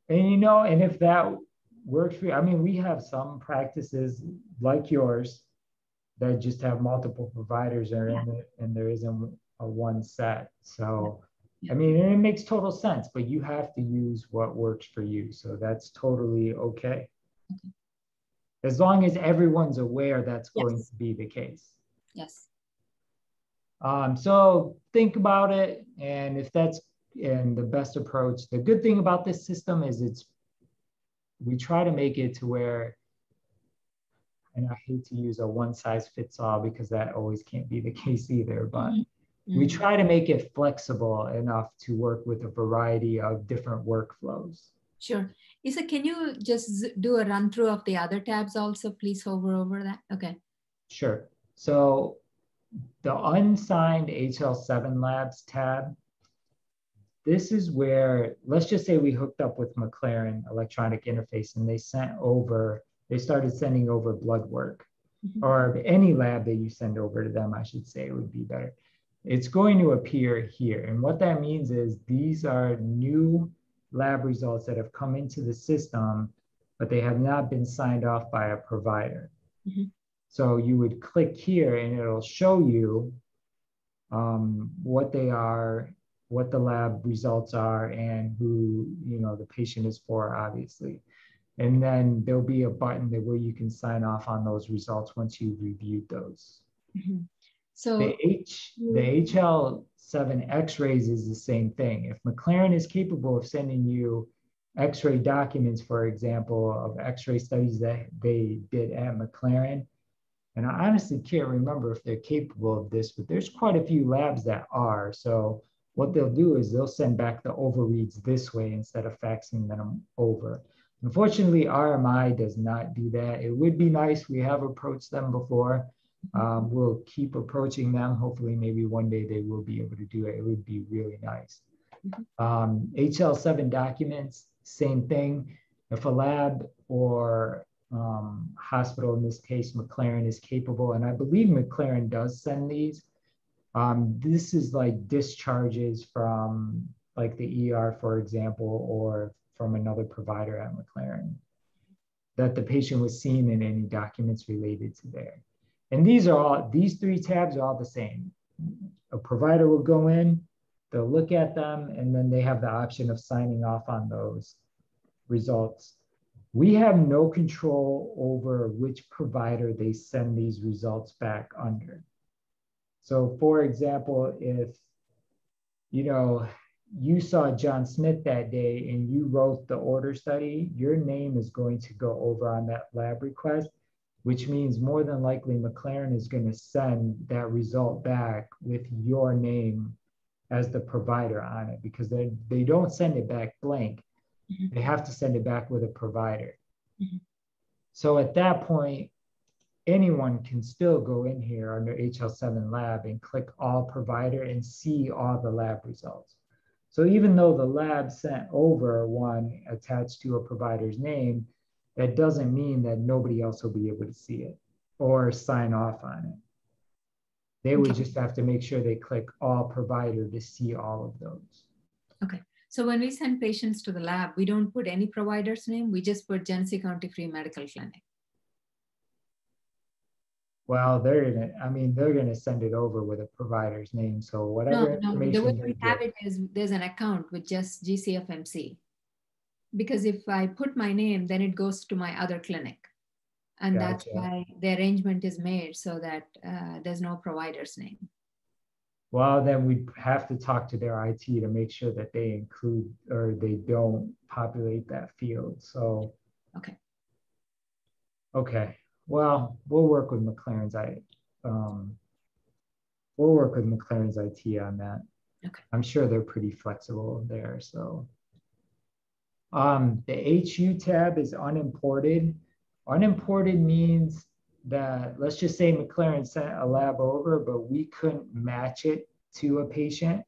And and if that works for you. I mean, we have some practices like yours that just have multiple providers and there isn't a one set. So, I mean, and it makes total sense, but you have to use what works for you. So that's totally okay. As long as everyone's aware that's going to be the case. Yes. So think about it. And if that's the best approach, the good thing about this system is we try to make it to where, and I hate to use a one size fits all because that always can't be the case either, but we try to make it flexible enough to work with a variety of different workflows. Sure. Isa, can you just do a run through of the other tabs also? Please hover over that. Okay. Sure. So the unsigned HL7 labs tab, this is where, let's just say we hooked up with McLaren electronic interface and they started sending over blood work, or any lab that you send over to them, I should say, would be better. It's going to appear here. And what that means is these are new lab results that have come into the system, but they have not been signed off by a provider. So you would click here and it'll show you what they are, what the lab results are, and who the patient is for, obviously. And then there'll be a button where you can sign off on those results once you've reviewed those. So the HL7 X-rays is the same thing. If McLaren is capable of sending you X-ray documents, for example, of X-ray studies that they did at McLaren, and I honestly can't remember if they're capable of this, but there's quite a few labs that are. So what they'll do is they'll send back the overreads this way instead of faxing them over. Unfortunately, RMI does not do that. It would be nice. We have approached them before. We'll keep approaching them. Hopefully, maybe one day they will be able to do it. It would be really nice. HL7 documents, same thing. If a lab or hospital, in this case, McLaren, is capable, and I believe McLaren does send these. This is like discharges from like the ER, for example, or from another provider at McLaren that the patient was seen in any documents related to there. And these three tabs are all the same. A provider will go in, they'll look at them, and then they have the option of signing off on those results. We have no control over which provider they send these results back under. So for example, if you saw John Smith that day and you wrote the order study, your name is going to go over on that lab request, which means more than likely McLaren is going to send that result back with your name as the provider on it, because they don't send it back blank. They have to send it back with a provider. So at that point, anyone can still go in here under HL7 lab and click all provider and see all the lab results. So even though the lab sent over one attached to a provider's name, that doesn't mean that nobody else will be able to see it or sign off on it. They would just have to make sure they click all provider to see all of those. Okay. So when we send patients to the lab, we don't put any provider's name. We just put Genesee County Free Medical Clinic. Well, they're gonna send it over with a provider's name. So whatever information the way we have it is there's an account with just GCFMC. Because if I put my name, then it goes to my other clinic. And that's why the arrangement is made so that there's no provider's name. Well, then we'd have to talk to their IT to make sure that they include or they don't populate that field. So, okay. Well, we'll work with McLaren's IT on that. Okay. I'm sure they're pretty flexible there. So, the HU tab is unimported. Unimported means that, let's just say McLaren sent a lab over, but we couldn't match it to a patient.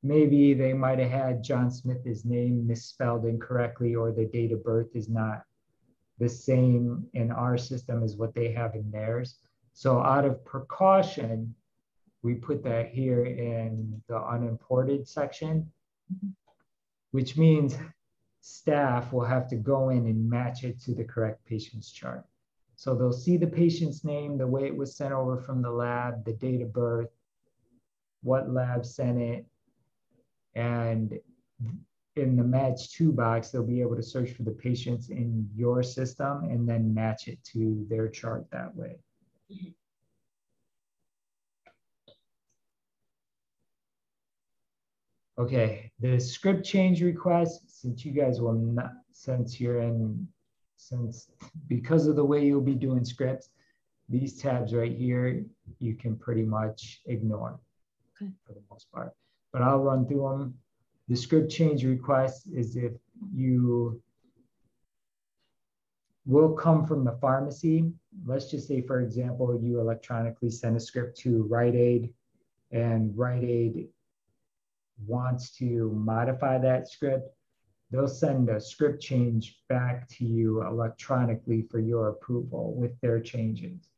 Maybe they might have had John Smith's name misspelled incorrectly, or the date of birth is not the same in our system as what they have in theirs. So out of precaution, we put that here in the unimported section, which means staff will have to go in and match it to the correct patient's chart. So they'll see the patient's name, the way it was sent over from the lab, the date of birth, what lab sent it, and in the match to box, they'll be able to search for the patients in your system and then match it to their chart that way. Okay, the script change request, since you guys will not, because of the way you'll be doing scripts, these tabs right here, you can pretty much ignore for the most part. But I'll run through them. The script change request is if you will come from the pharmacy. Let's just say, for example, you electronically send a script to Rite Aid, and Rite Aid wants to modify that script. They'll send a script change back to you electronically for your approval with their changes.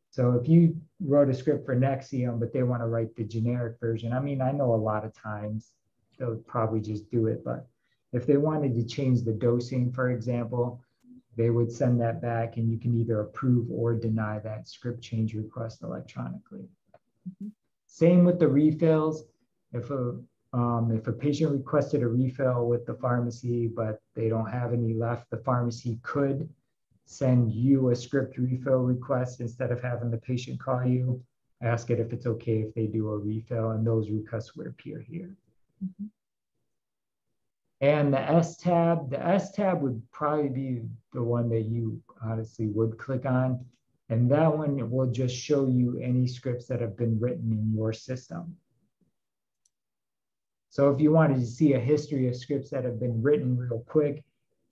So if you wrote a script for Nexium, but they want to write the generic version, I mean, I know a lot of times they'll probably just do it, but if they wanted to change the dosing, for example, they would send that back and you can either approve or deny that script change request electronically. Same with the refills. If a patient requested a refill with the pharmacy, but they don't have any left, the pharmacy could send you a script refill request instead of having the patient call you, ask it if it's okay if they do a refill, and those requests would appear here. And the S tab would probably be the one that you honestly would click on. And that one will just show you any scripts that have been written in your system. So if you wanted to see a history of scripts that have been written real quick,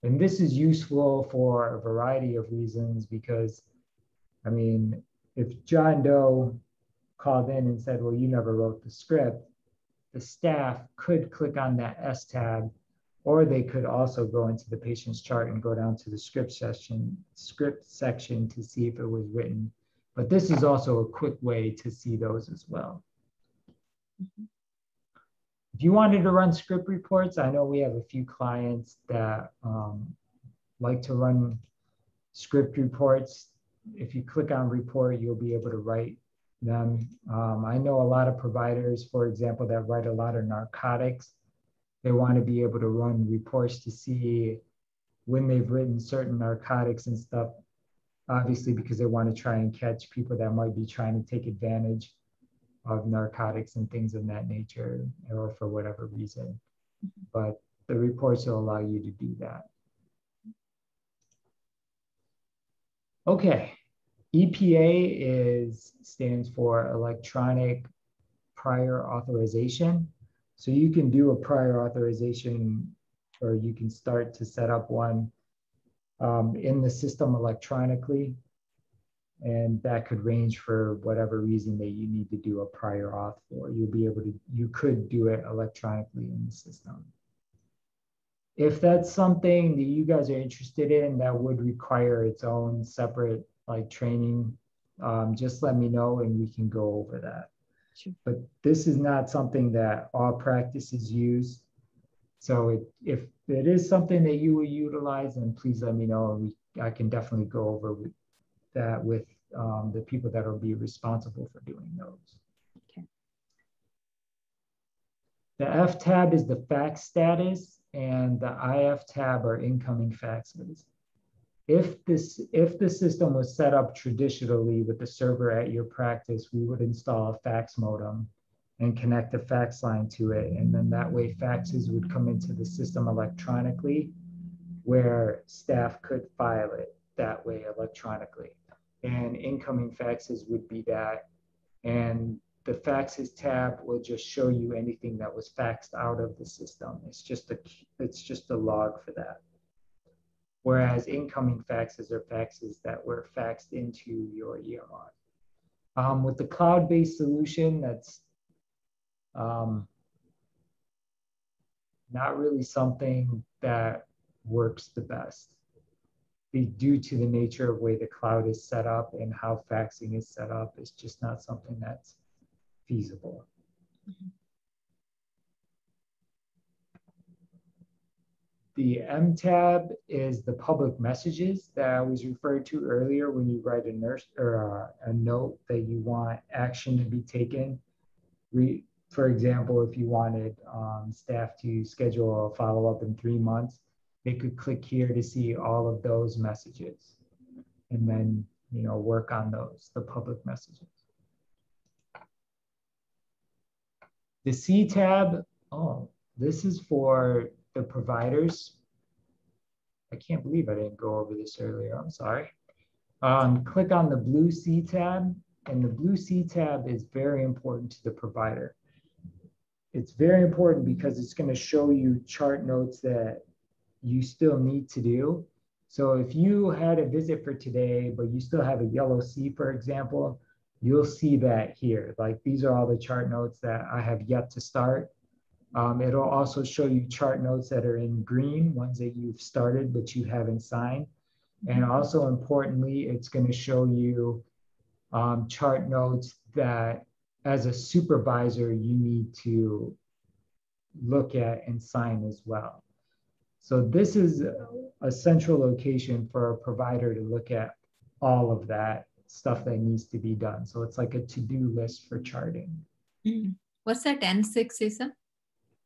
and this is useful for a variety of reasons, because, I mean, if John Doe called in and said, well, you never wrote the script, the staff could click on that S tab, or they could also go into the patient's chart and go down to the script section to see if it was written. But this is also a quick way to see those as well. If you wanted to run script reports, I know we have a few clients that like to run script reports. If you click on report, you'll be able to write them. I know a lot of providers, for example, that write a lot of narcotics. They want to be able to run reports to see when they've written certain narcotics and stuff, obviously because they want to try and catch people that might be trying to take advantage of narcotics and things of that nature, or for whatever reason. But the reports will allow you to do that. Okay, EPA stands for Electronic Prior Authorization. So you can do a prior authorization, or you can start to set up one in the system electronically. And that could range for whatever reason that you need to do a prior auth for. You could do it electronically in the system. If that's something that you guys are interested in that would require its own separate training, just let me know and we can go over that. Sure. But this is not something that all practices use. So if it is something that you will utilize, then please let me know, and I can definitely go over that with the people that will be responsible for doing those. Okay. The F tab is the fax status, and the IF tab are incoming faxes. If the system was set up traditionally with the server at your practice, we would install a fax modem and connect a fax line to it. And then that way faxes would come into the system electronically, where staff could file it that way electronically. And incoming faxes would be that. And the faxes tab will just show you anything that was faxed out of the system. It's just a log for that. Whereas incoming faxes are faxes that were faxed into your EMR. With the cloud-based solution, that's not really something that works the best. Due to the nature of the way the cloud is set up and how faxing is set up, it's just not something that's feasible. The M tab is the public messages that I was referred to earlier when you write a note that you want action to be taken. For example, if you wanted staff to schedule a follow-up in 3 months, they could click here to see all of those messages and then, work on those, the public messages. The C tab, this is for the providers. I can't believe I didn't go over this earlier. I'm sorry. Click on the blue C tab, and the blue C tab is very important to the provider. It's very important because it's going to show you chart notes that you still need to do. So if you had a visit for today, but you still have a yellow C, for example, you'll see that here. Like, these are all the chart notes that I have yet to start. It'll also show you chart notes that are in green, ones that you've started but you haven't signed. And also importantly, it's going to show you chart notes that as a supervisor you need to look at and sign as well. So this is a central location for a provider to look at all of that stuff that needs to be done. So it's like a to-do list for charting. What's that N6, Isa?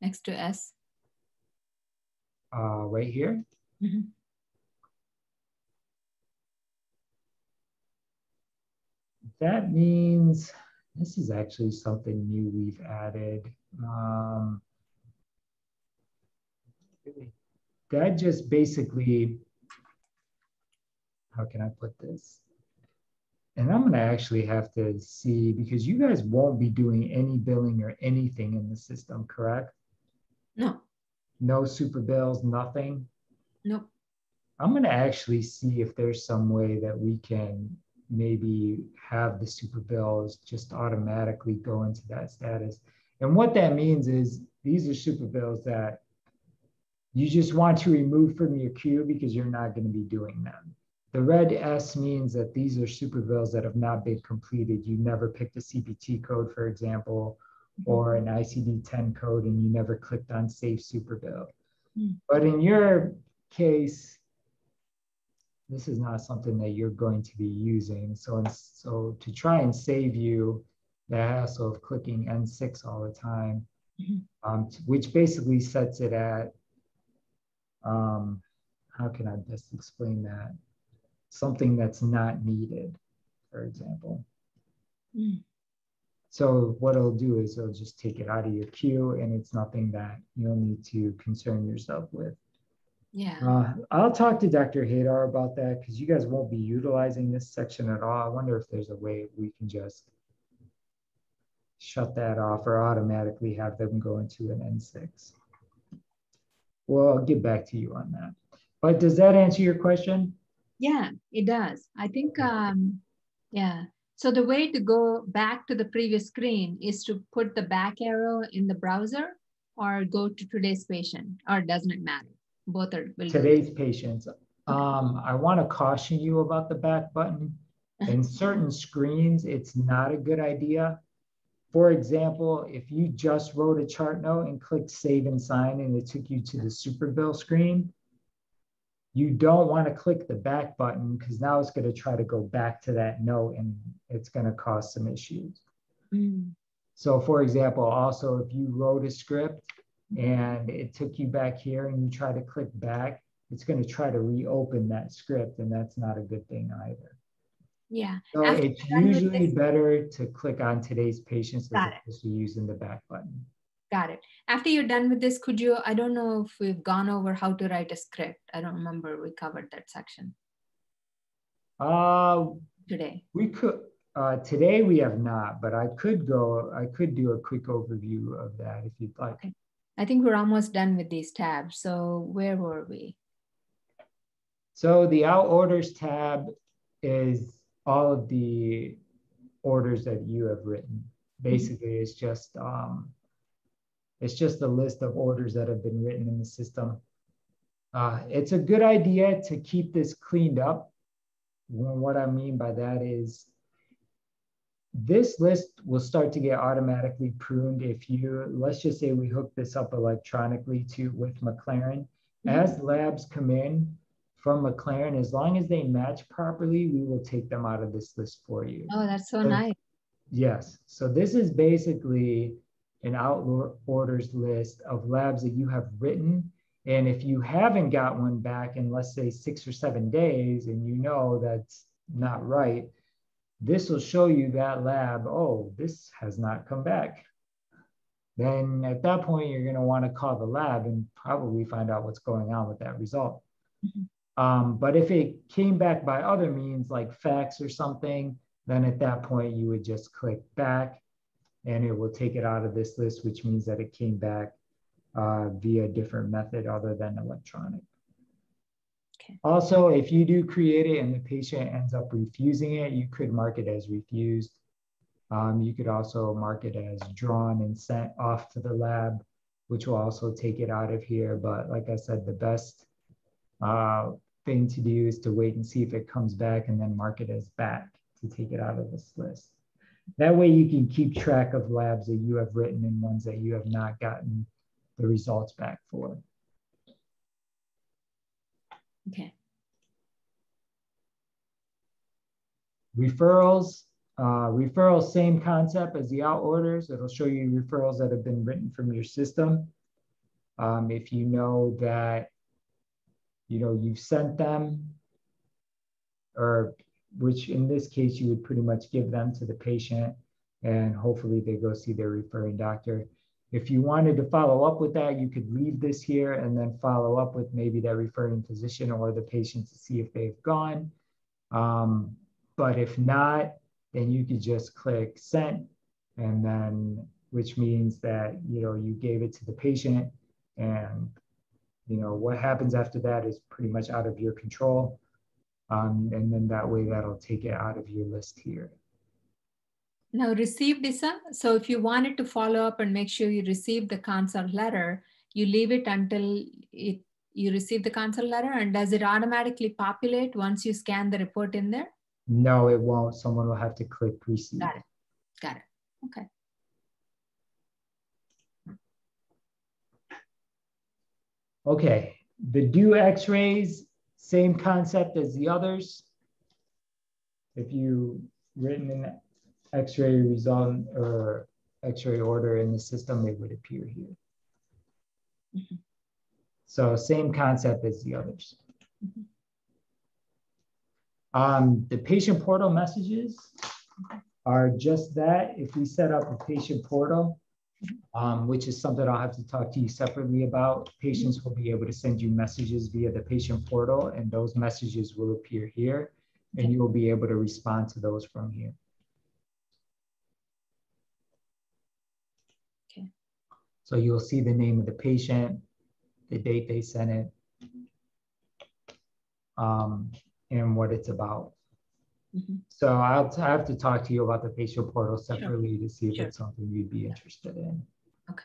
Next to S? Right here. That means, this is actually something new we've added. That just basically, how can I put this? And I'm going to actually have to see, because you guys won't be doing any billing or anything in the system, correct? No. No super bills, nothing? Nope. I'm going to actually see if there's some way that we can maybe have the super bills just automatically go into that status. And what that means is these are super bills that you just want to remove from your queue because you're not going to be doing them. The red S means that these are super bills that have not been completed. You never picked a CPT code, for example, or an ICD-10 code, and you never clicked on Save Super Bill. But in your case, this is not something that you're going to be using. So to try and save you the hassle of clicking N6 all the time, which basically sets it at, how can I best explain that? Something that's not needed, for example. So what it'll do is it'll just take it out of your queue, and it's nothing that you'll need to concern yourself with. Yeah. I'll talk to Dr. Hadar about that because you guys won't be utilizing this section at all. I wonder if there's a way we can just shut that off or automatically have them go into an N6. Well, I'll get back to you on that. But does that answer your question? Yeah, it does. I think, yeah. So the way to go back to the previous screen is to put the back arrow in the browser or go to today's patient, or doesn't it matter? Both are. Today's patients. I want to caution you about the back button. In certain screens, it's not a good idea. For example, if you just wrote a chart note and clicked Save and Sign and it took you to the super bill screen, you don't want to click the back button because now it's going to try to go back to that note and it's going to cause some issues. So for example, also if you wrote a script and it took you back here and you try to click back, it's going to try to reopen that script, and that's not a good thing either. Yeah. So it's usually better to click on today's patients as opposed to using the back button. Got it. After you're done with this, could you, I don't know if we've gone over how to write a script. I don't remember we covered that section. Today. We could, today we have not, but I could do a quick overview of that if you'd like. Okay. I think we're almost done with these tabs. So where were we? So the Out Orders tab is all of the orders that you have written. Basically, it's just a list of orders that have been written in the system. It's a good idea to keep this cleaned up. What I mean by that is this list will start to get automatically pruned if you, let's just say we hook this up electronically with McLaren. As labs come in from McLaren, as long as they match properly, we will take them out of this list for you. Oh, that's so nice. Yes. So this is basically an out orders list of labs that you have written. And if you haven't got one back in, let's say, 6 or 7 days, and you know that's not right, this will show you that lab, oh, this has not come back. Then at that point, you're going to want to call the lab and probably find out what's going on with that result. But if it came back by other means like fax or something, then at that point you would just click back and it will take it out of this list, which means that it came back via a different method other than electronic. Okay. Also, if you do create it and the patient ends up refusing it, you could mark it as refused. You could also mark it as drawn and sent off to the lab, which will also take it out of here. But like I said, the best thing to do is to wait and see if it comes back and then mark it as back to take it out of this list. That way you can keep track of labs that you have written and ones that you have not gotten the results back for. Okay. Referrals. Referrals, same concept as the out orders. It'll show you referrals that have been written from your system. If you know that, you've sent them, or which in this case, you would pretty much give them to the patient and hopefully they go see their referring doctor. If you wanted to follow up with that, you could leave this here and then follow up with maybe that referring physician or the patient to see if they've gone. But if not, then you could just click send, and then, which means that, you gave it to the patient, and, what happens after that is pretty much out of your control. And then that way that'll take it out of your list here. Now received, Isa. So if you wanted to follow up and make sure you receive the consult letter, you leave it until you receive the consult letter, and does it automatically populate once you scan the report in there? No, it won't. Someone will have to click receive. Got it. Got it. Okay. Okay. The do x-rays, same concept as the others. If you written an x-ray result or x-ray order in the system, it would appear here. Mm-hmm. So same concept as the others. Mm-hmm. The patient portal messages are just that. If we set up a patient portal, which is something I'll have to talk to you separately about, patients will be able to send you messages via the patient portal, and those messages will appear here, and you will be able to respond to those from here. Okay. So you'll see the name of the patient, the date they sent it, and what it's about. Mm-hmm. So I have to talk to you about the patient portal separately to see if it's something you'd be interested in. Okay.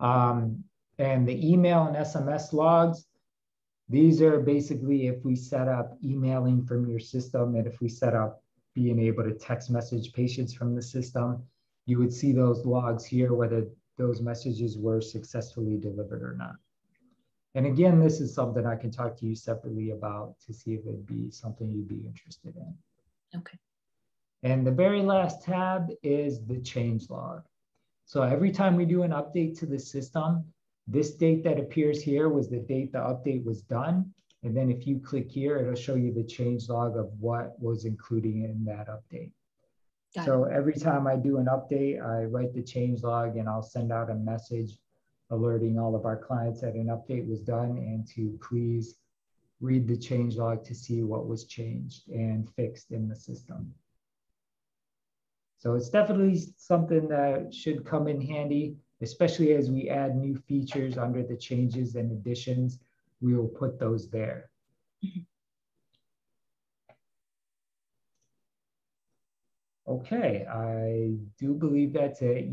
And the email and SMS logs, these are basically if we set up emailing from your system, and if we set up being able to text message patients from the system, you would see those logs here, whether those messages were successfully delivered or not. And again, this is something I can talk to you separately about to see if it'd be something you'd be interested in. Okay. And the very last tab is the change log. So every time we do an update to the system, this date that appears here was the date the update was done. And then if you click here, it'll show you the change log of what was included in that update. So every time I do an update, I write the change log and I'll send out a message alerting all of our clients that an update was done and to please read the change log to see what was changed and fixed in the system. So it's definitely something that should come in handy, especially as we add new features under the changes and additions, we will put those there. Okay, I do believe that's it.